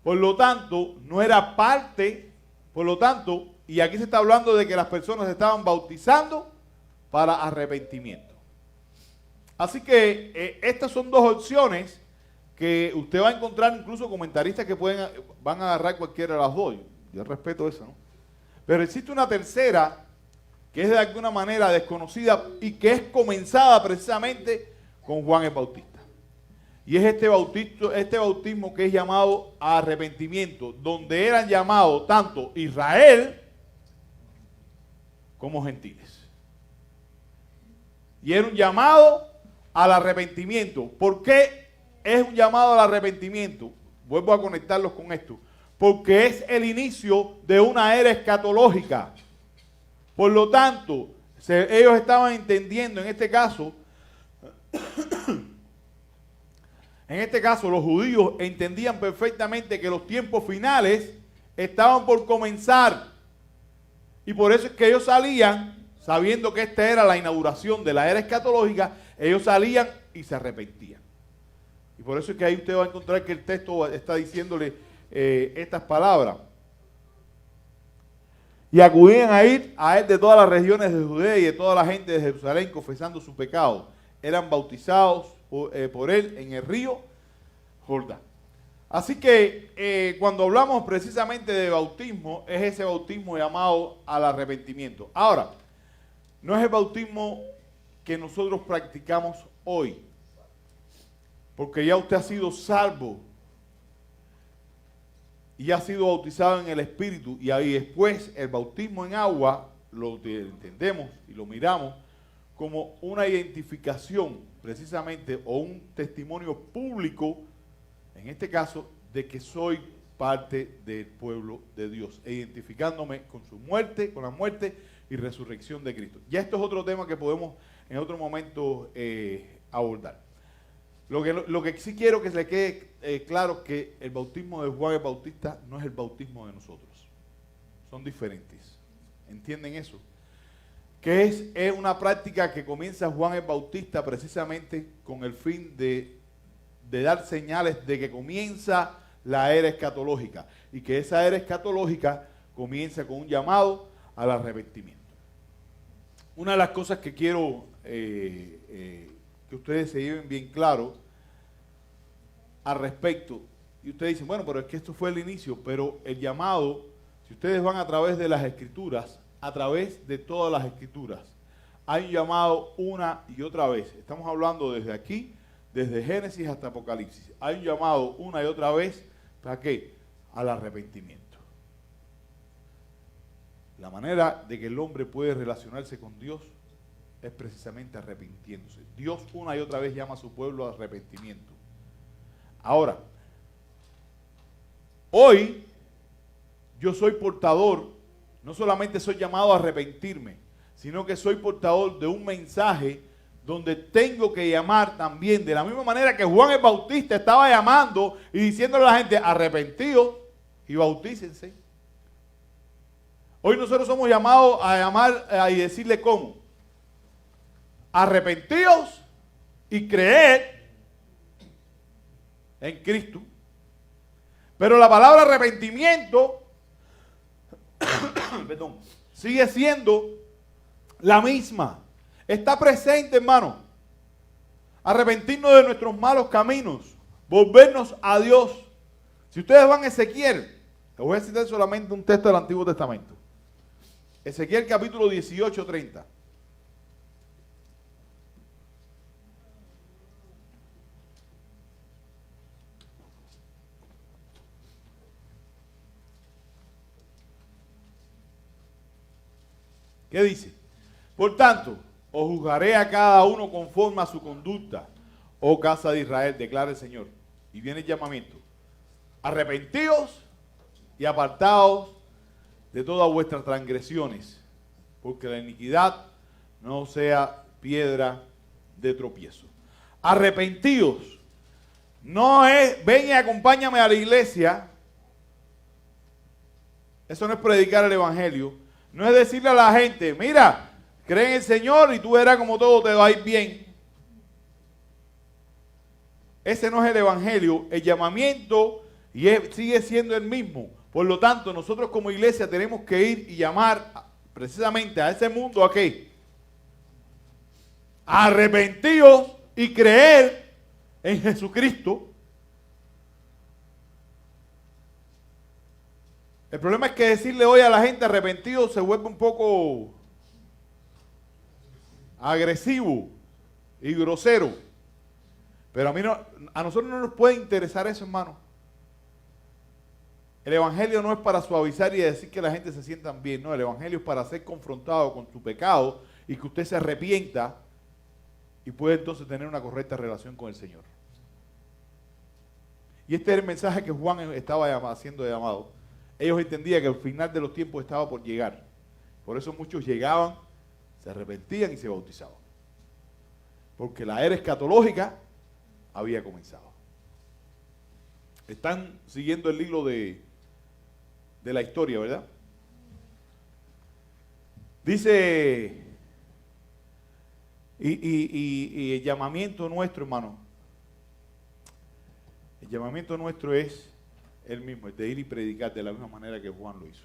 Por lo tanto, no era parte, por lo tanto, y aquí se está hablando de que las personas se estaban bautizando para arrepentimiento. Así que estas son dos opciones que usted va a encontrar, incluso comentaristas que van a agarrar cualquiera de las dos. Yo respeto eso, ¿no? Pero existe una tercera que es de alguna manera desconocida y que es comenzada precisamente con Juan el Bautista. Y es este bautismo que es llamado arrepentimiento, donde eran llamados tanto Israel como gentiles. Y era un llamado al arrepentimiento. ¿Por qué es un llamado al arrepentimiento? Vuelvo a conectarlos con esto. Porque es el inicio de una era escatológica. Por lo tanto, ellos estaban entendiendo, en este caso, los judíos entendían perfectamente que los tiempos finales estaban por comenzar. Y por eso es que ellos salían, sabiendo que esta era la inauguración de la era escatológica, ellos salían y se arrepentían. Y por eso es que ahí usted va a encontrar que el texto está diciéndole estas palabras. Y acudían a ir a él de todas las regiones de Judea y de toda la gente de Jerusalén, confesando su pecado. Eran bautizados por él en el río Jordán. Así que cuando hablamos precisamente de bautismo, es ese bautismo llamado al arrepentimiento. Ahora, no es el bautismo que nosotros practicamos hoy, porque ya usted ha sido salvo y ha sido bautizado en el Espíritu, y ahí después el bautismo en agua lo entendemos y lo miramos como una identificación precisamente o un testimonio público, en este caso, de que soy parte del pueblo de Dios, e identificándome con su muerte, con la muerte y resurrección de Cristo. Ya esto es otro tema que podemos en otro momento abordar. Lo que sí quiero que se le quede claro que el bautismo de Juan el Bautista no es el bautismo de nosotros. Son diferentes. ¿Entienden eso? Que es una práctica que comienza Juan el Bautista precisamente con el fin de dar señales de que comienza la era escatológica y que esa era escatológica comienza con un llamado al arrepentimiento. Una de las cosas que quiero que ustedes se lleven bien claro al respecto, y ustedes dicen, bueno, pero es que esto fue el inicio, pero el llamado, si ustedes van a través de las Escrituras, a través de todas las Escrituras, hay un llamado una y otra vez. Estamos hablando desde aquí, desde Génesis hasta Apocalipsis. Hay un llamado una y otra vez, ¿para qué? Al arrepentimiento. La manera de que el hombre puede relacionarse con Dios es precisamente arrepintiéndose. Dios una y otra vez llama a su pueblo al arrepentimiento. Ahora, hoy yo soy portador, no solamente soy llamado a arrepentirme, sino que soy portador de un mensaje donde tengo que llamar también, de la misma manera que Juan el Bautista estaba llamando y diciéndole a la gente, arrepentidos y bautícense. Hoy nosotros somos llamados a llamar y decirle cómo. Arrepentidos y creer en Cristo. Pero la palabra arrepentimiento perdón, sigue siendo la misma. Está presente, hermano. Arrepentirnos de nuestros malos caminos. Volvernos a Dios. Si ustedes van a Ezequiel, les voy a citar solamente un texto del Antiguo Testamento. Ezequiel capítulo 18, 30. ¿Qué dice? Por tanto, os juzgaré a cada uno conforme a su conducta, oh casa de Israel, declara el Señor. Y viene el llamamiento. Arrepentíos y apartaos de todas vuestras transgresiones, porque la iniquidad no sea piedra de tropiezo. Arrepentíos. No es, ven y acompáñame a la iglesia. Eso no es predicar el evangelio. No es decirle a la gente, mira, cree en el Señor y tú verás como todo te va a ir bien. Ese no es el evangelio. El llamamiento sigue siendo el mismo. Por lo tanto, nosotros como iglesia tenemos que ir y llamar precisamente a ese mundo ¿a qué? Arrepentidos y creer en Jesucristo. El problema es que decirle hoy a la gente arrepentido se vuelve un poco agresivo y grosero. Pero a nosotros no nos puede interesar eso, hermano. El evangelio no es para suavizar y decir que la gente se sienta bien. No, el evangelio es para ser confrontado con su pecado y que usted se arrepienta y puede entonces tener una correcta relación con el Señor. Y este es el mensaje que Juan estaba haciendo llamado. Ellos entendían que el final de los tiempos estaba por llegar. Por eso muchos llegaban, se arrepentían y se bautizaban. Porque la era escatológica había comenzado. Están siguiendo el hilo de la historia, ¿verdad? Dice, y el llamamiento nuestro, hermano, el llamamiento nuestro es el mismo, es de ir y predicar de la misma manera que Juan lo hizo.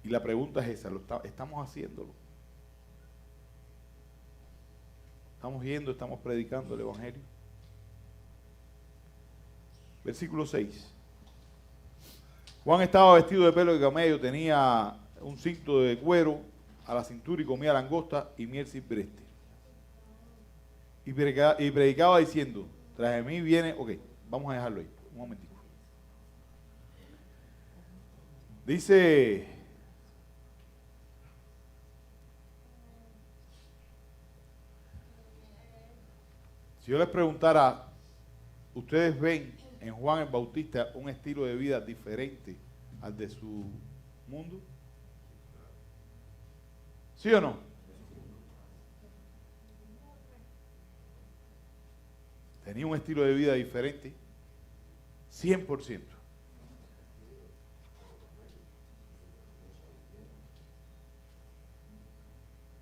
Y la pregunta es esa, ¿estamos haciéndolo? ¿Estamos yendo, estamos predicando el evangelio? Versículo 6. Juan estaba vestido de pelo de camello, tenía un cinto de cuero a la cintura y comía langosta y miel silvestre. Y predicaba diciendo, tras de mí viene, ok, vamos a dejarlo ahí, un momentico. Dice, si yo les preguntara, ¿ustedes ven en Juan el Bautista un estilo de vida diferente al de su mundo? ¿Sí o no? tenía un estilo de vida diferente, 100%.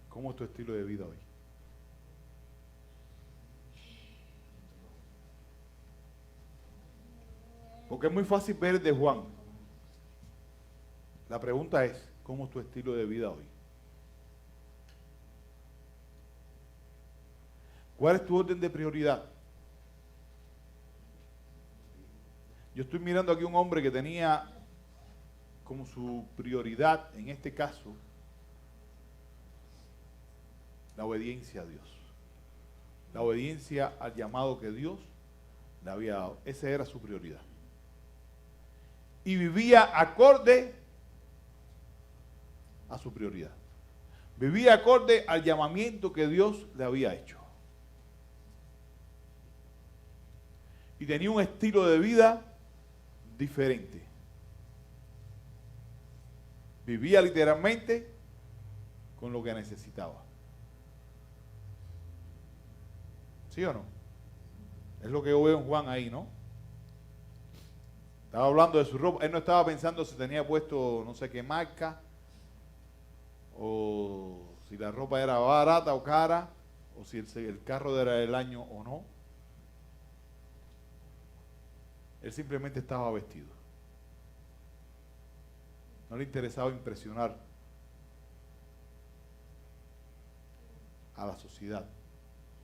¿Cómo es tu estilo de vida hoy? Porque es muy fácil ver de Juan. La pregunta es, ¿cómo es tu estilo de vida hoy? ¿Cuál es tu orden de prioridad? Yo estoy mirando aquí un hombre que tenía como su prioridad, en este caso, la obediencia a Dios. La obediencia al llamado que Dios le había dado. Esa era su prioridad. Y vivía acorde a su prioridad. Vivía acorde al llamamiento que Dios le había hecho. Y tenía un estilo de vida diferente. Vivía literalmente con lo que necesitaba. ¿Sí o no? Es lo que yo veo en Juan ahí, ¿no? Estaba hablando de su ropa. Él no estaba pensando si tenía puesto no sé qué marca, o si la ropa era barata o cara, o si el carro era del año o no. Él simplemente estaba vestido. No le interesaba impresionar a la sociedad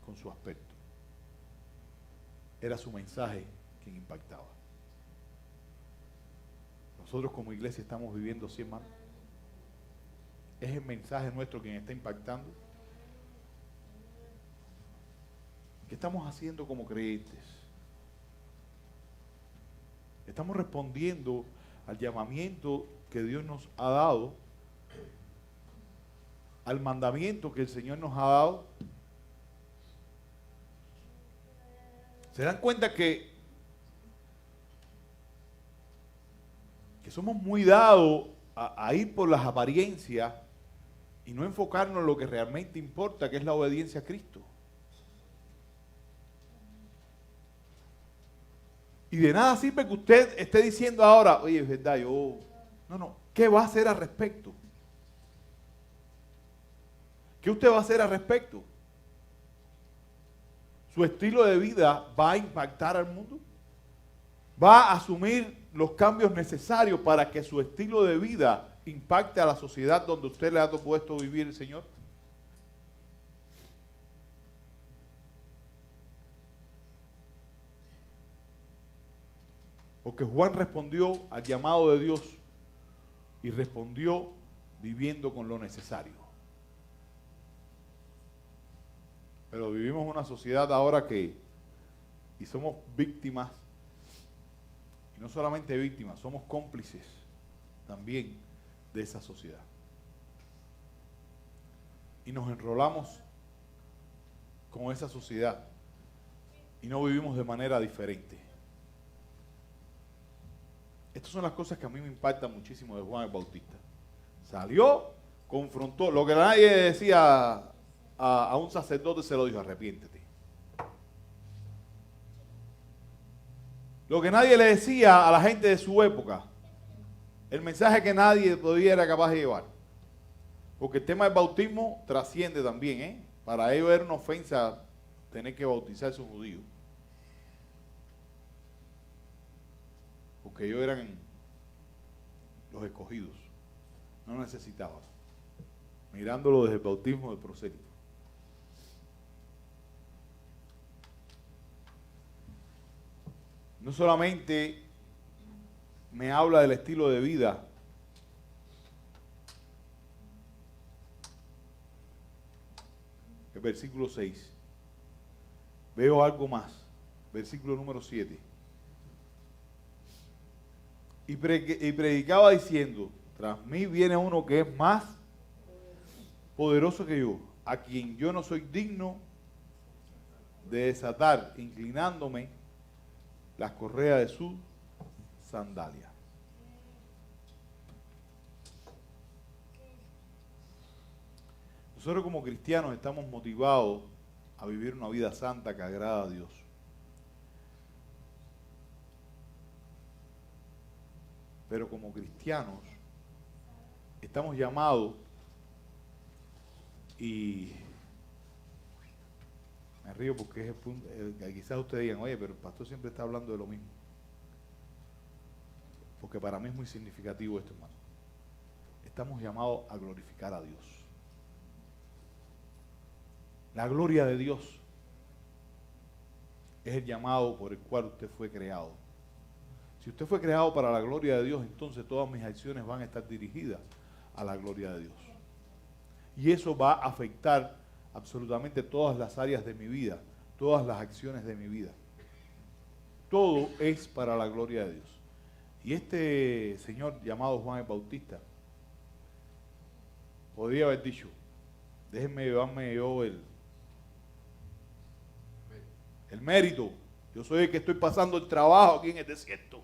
con su aspecto. Era su mensaje quien impactaba. Nosotros como iglesia estamos viviendo así, hermano. Es el mensaje nuestro quien está impactando. ¿Qué estamos haciendo como creyentes? Estamos respondiendo al llamamiento que Dios nos ha dado, al mandamiento que el Señor nos ha dado. ¿Se dan cuenta que somos muy dados a ir por las apariencias y no enfocarnos en lo que realmente importa, que es la obediencia a Cristo? Y de nada sirve que usted esté diciendo ahora, oye, es verdad, no, ¿qué va a hacer al respecto? ¿Qué usted va a hacer al respecto? ¿Su estilo de vida va a impactar al mundo? ¿Va a asumir los cambios necesarios para que su estilo de vida impacte a la sociedad donde usted le ha propuesto vivir el Señor? Porque Juan respondió al llamado de Dios y respondió viviendo con lo necesario. Pero vivimos en una sociedad ahora y somos víctimas, y no solamente víctimas, somos cómplices también de esa sociedad. Y nos enrolamos con esa sociedad y no vivimos de manera diferente. Estas son las cosas que a mí me impactan muchísimo de Juan el Bautista. Salió, confrontó, lo que nadie decía a un sacerdote se lo dijo, arrepiéntete. Lo que nadie le decía a la gente de su época, el mensaje que nadie todavía era capaz de llevar. Porque el tema del bautismo trasciende también, ¿eh? Para ellos era una ofensa tener que bautizarse un judío. Porque ellos eran los escogidos. No necesitaban. Mirándolo desde el bautismo del prosélito. No solamente me habla del estilo de vida, el versículo 6. Veo algo más. Versículo número 7. Y predicaba diciendo, tras mí viene uno que es más poderoso que yo, a quien yo no soy digno de desatar, inclinándome las correas de su sandalia. Nosotros como cristianos estamos motivados a vivir una vida santa que agrada a Dios. Pero como cristianos estamos llamados, y me río porque es el punto, quizás ustedes digan, oye, pero el pastor siempre está hablando de lo mismo. Porque para mí es muy significativo esto, hermano. Estamos llamados a glorificar a Dios. La gloria de Dios es el llamado por el cual usted fue creado. Si usted fue creado para la gloria de Dios, entonces todas mis acciones van a estar dirigidas a la gloria de Dios. Y eso va a afectar absolutamente todas las áreas de mi vida, todas las acciones de mi vida. Todo es para la gloria de Dios. Y este señor llamado Juan el Bautista podría haber dicho, déjenme llevarme yo el mérito. Yo soy el que estoy pasando el trabajo aquí en el desierto.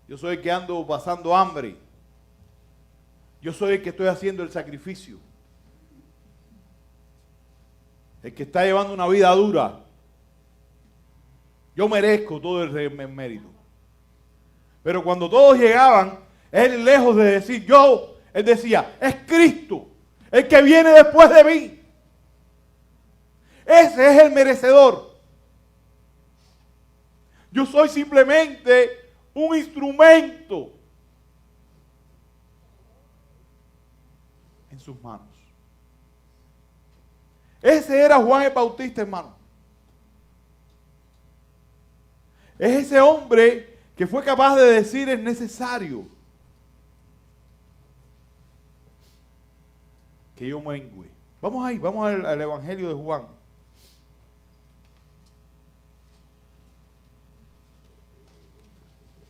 Yo soy el que ando pasando hambre. Yo soy el que estoy haciendo el sacrificio. El que está llevando una vida dura. Yo merezco todo el mérito. Pero cuando todos llegaban, él lejos de decir yo, él decía, es Cristo, el que viene después de mí. Ese es el merecedor. Yo soy simplemente un instrumento en sus manos. Ese era Juan el Bautista, hermano. Es ese hombre que fue capaz de decir es necesario que yo mengüe. Vamos ahí, vamos al Evangelio de Juan.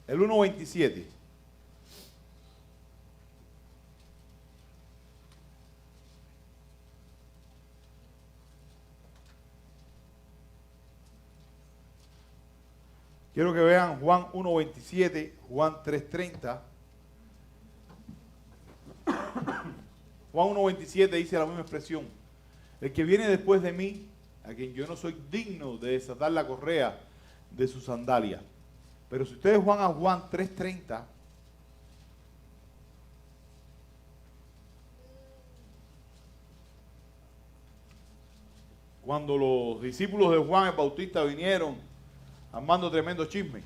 El 1:27. Quiero que vean Juan 1:27, Juan 3:30. Juan 1:27 dice la misma expresión. El que viene después de mí, a quien yo no soy digno de desatar la correa de su sandalia. Pero si ustedes van a Juan 3:30, cuando los discípulos de Juan el Bautista vinieron armando tremendo chisme.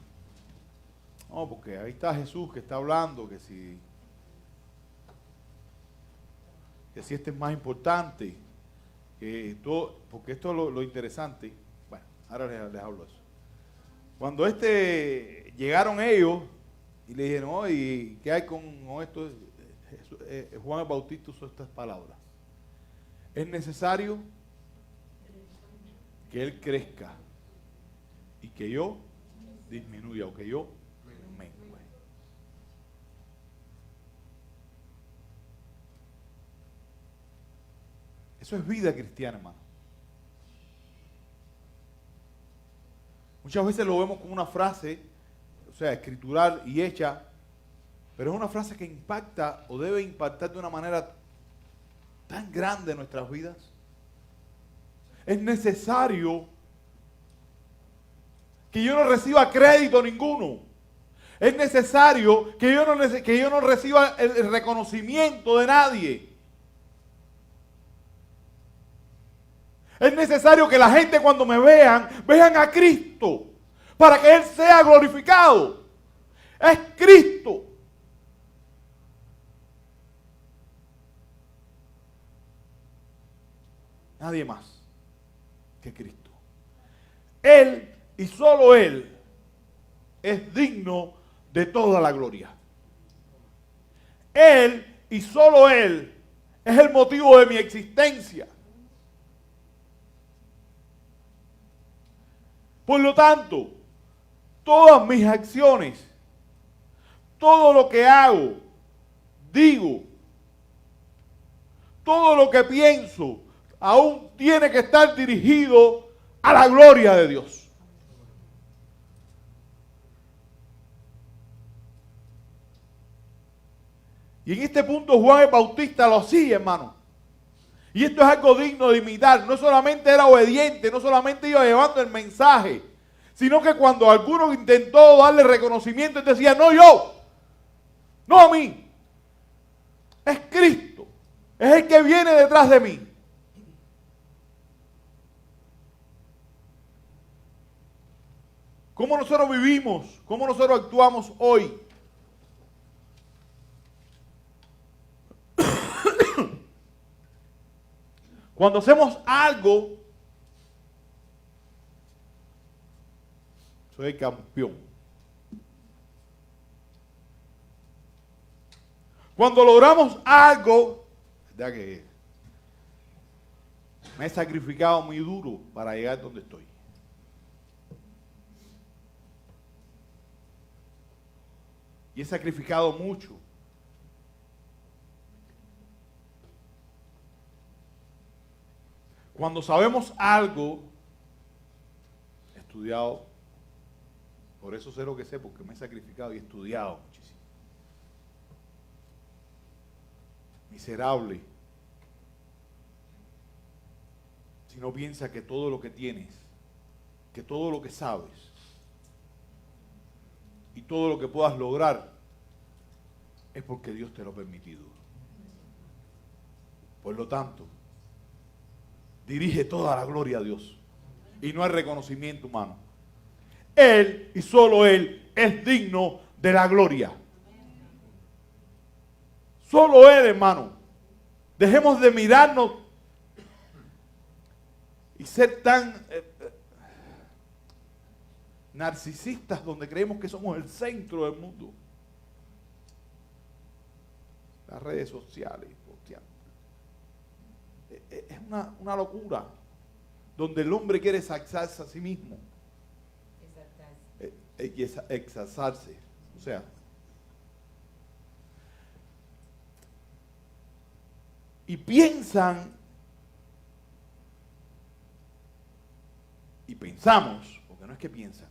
No, porque ahí está Jesús que está hablando, que si este es más importante, que todo, porque esto es lo interesante. Bueno, ahora les hablo de eso. Cuando llegaron ellos y le dijeron, oye, ¿qué hay con esto? Juan el Bautista usó estas palabras. Es necesario que él crezca y que yo disminuya o que yo mengue. Eso es vida cristiana, hermano. Muchas veces lo vemos como una frase, o sea, escritural y hecha, pero es una frase que impacta o debe impactar de una manera tan grande en nuestras vidas. Es necesario que yo no reciba crédito ninguno. Es necesario que yo no reciba el reconocimiento de nadie. Es necesario que la gente cuando me vean a Cristo para que Él sea glorificado. Es Cristo. Nadie más que Cristo. Él y solo Él es digno de toda la gloria. Él y solo Él es el motivo de mi existencia. Por lo tanto, todas mis acciones, todo lo que hago, digo, todo lo que pienso, aún tiene que estar dirigido a la gloria de Dios. Y en este punto Juan el Bautista lo hacía, hermano. Y esto es algo digno de imitar. No solamente era obediente, no solamente iba llevando el mensaje, sino que cuando alguno intentó darle reconocimiento, él decía, no yo, No a mí. Es Cristo. Es el que viene detrás de mí. ¿Cómo nosotros vivimos? ¿Cómo nosotros actuamos hoy? Cuando hacemos algo, soy el campeón. Cuando logramos algo, ¿verdad que me he sacrificado muy duro para llegar donde estoy? Y he sacrificado mucho. Cuando sabemos algo, he estudiado, por eso sé lo que sé, porque me he sacrificado y he estudiado muchísimo. Miserable. Si no piensas que todo lo que tienes, que todo lo que sabes y todo lo que puedas lograr es porque Dios te lo ha permitido. Por lo tanto, dirige toda la gloria a Dios y no al reconocimiento humano. Él y solo Él es digno de la gloria. Solo Él, hermano. Dejemos de mirarnos y ser tan narcisistas donde creemos que somos el centro del mundo. Las redes sociales, es una locura donde el hombre quiere exaltarse a sí mismo. Exaltarse. O sea, y piensan y pensamos, porque no es que piensan,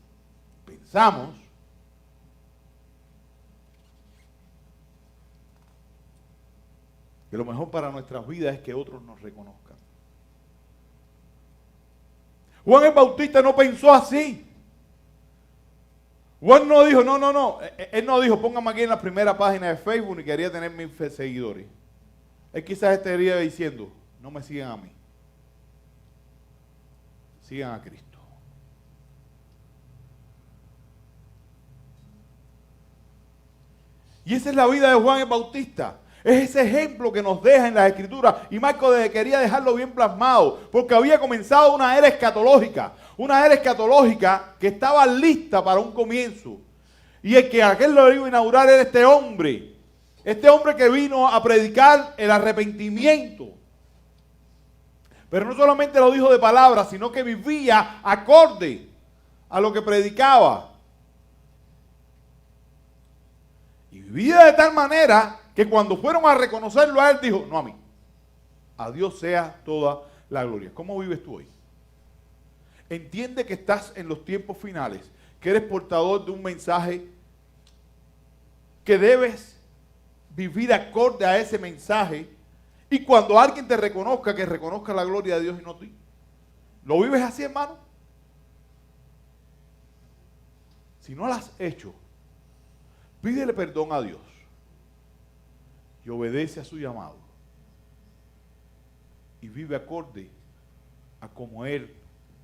pensamos que lo mejor para nuestras vidas es que otros nos reconozcan. Juan el Bautista no pensó así. Juan no dijo, no. Él no dijo, póngame aquí en la primera página de Facebook y quería tener 1000 seguidores. Él quizás estaría diciendo, no me sigan a mí. Sigan a Cristo. Y esa es la vida de Juan el Bautista. Es ese ejemplo que nos deja en las Escrituras. Y Marco quería dejarlo bien plasmado, porque había comenzado una era escatológica. Una era escatológica que estaba lista para un comienzo. Y el que aquel lo iba a inaugurar era este hombre. Este hombre que vino a predicar el arrepentimiento. Pero no solamente lo dijo de palabras, sino que vivía acorde a lo que predicaba. Y vivía de tal manera que cuando fueron a reconocerlo a él, dijo, no a mí. A Dios sea toda la gloria. ¿Cómo vives tú hoy? Entiende que estás en los tiempos finales, que eres portador de un mensaje, que debes vivir acorde a ese mensaje, y cuando alguien te reconozca, que reconozca la gloria de Dios y no a ti. ¿Lo vives así, hermano? Si no lo has hecho, pídele perdón a Dios y obedece a su llamado y vive acorde a como Él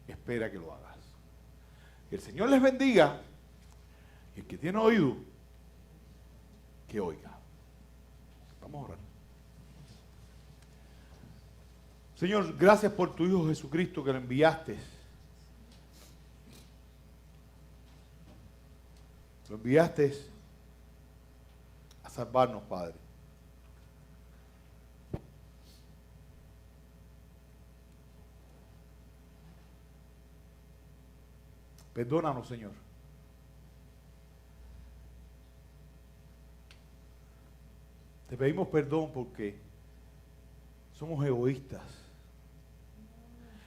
espera que lo hagas. Que el Señor les bendiga y el que tiene oído, que oiga. Vamos a orar. Señor, gracias por tu Hijo Jesucristo que lo enviaste. Lo enviaste a salvarnos, Padre. Perdónanos, Señor. Te pedimos perdón porque somos egoístas.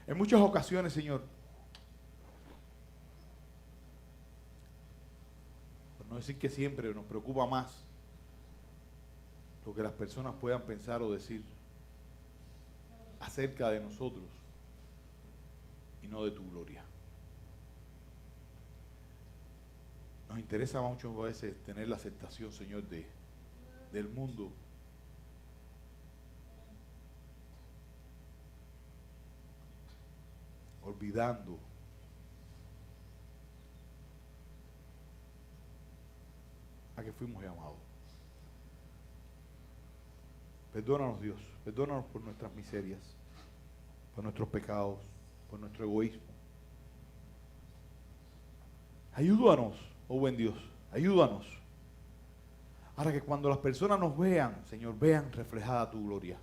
En muchas ocasiones, Señor, por no decir que siempre, nos preocupa más lo que las personas puedan pensar o decir acerca de nosotros y no de tu gloria. Nos interesa muchas veces tener la aceptación, Señor, de del mundo. Olvidando a que fuimos llamados. Perdónanos, Dios, perdónanos por nuestras miserias, por nuestros pecados, por nuestro egoísmo. Ayúdanos, oh buen Dios, ayúdanos. Para que cuando las personas nos vean, Señor, vean reflejada tu gloria.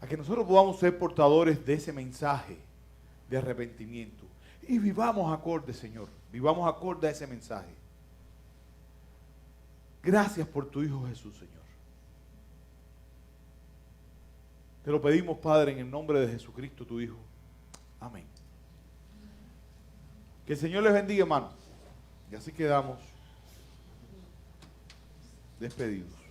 A que nosotros podamos ser portadores de ese mensaje de arrepentimiento. Y vivamos acorde, Señor, vivamos acorde a ese mensaje. Gracias por tu Hijo Jesús, Señor. Te lo pedimos, Padre, en el nombre de Jesucristo, tu Hijo. Amén. Que el Señor les bendiga, hermanos. Y así quedamos despedidos.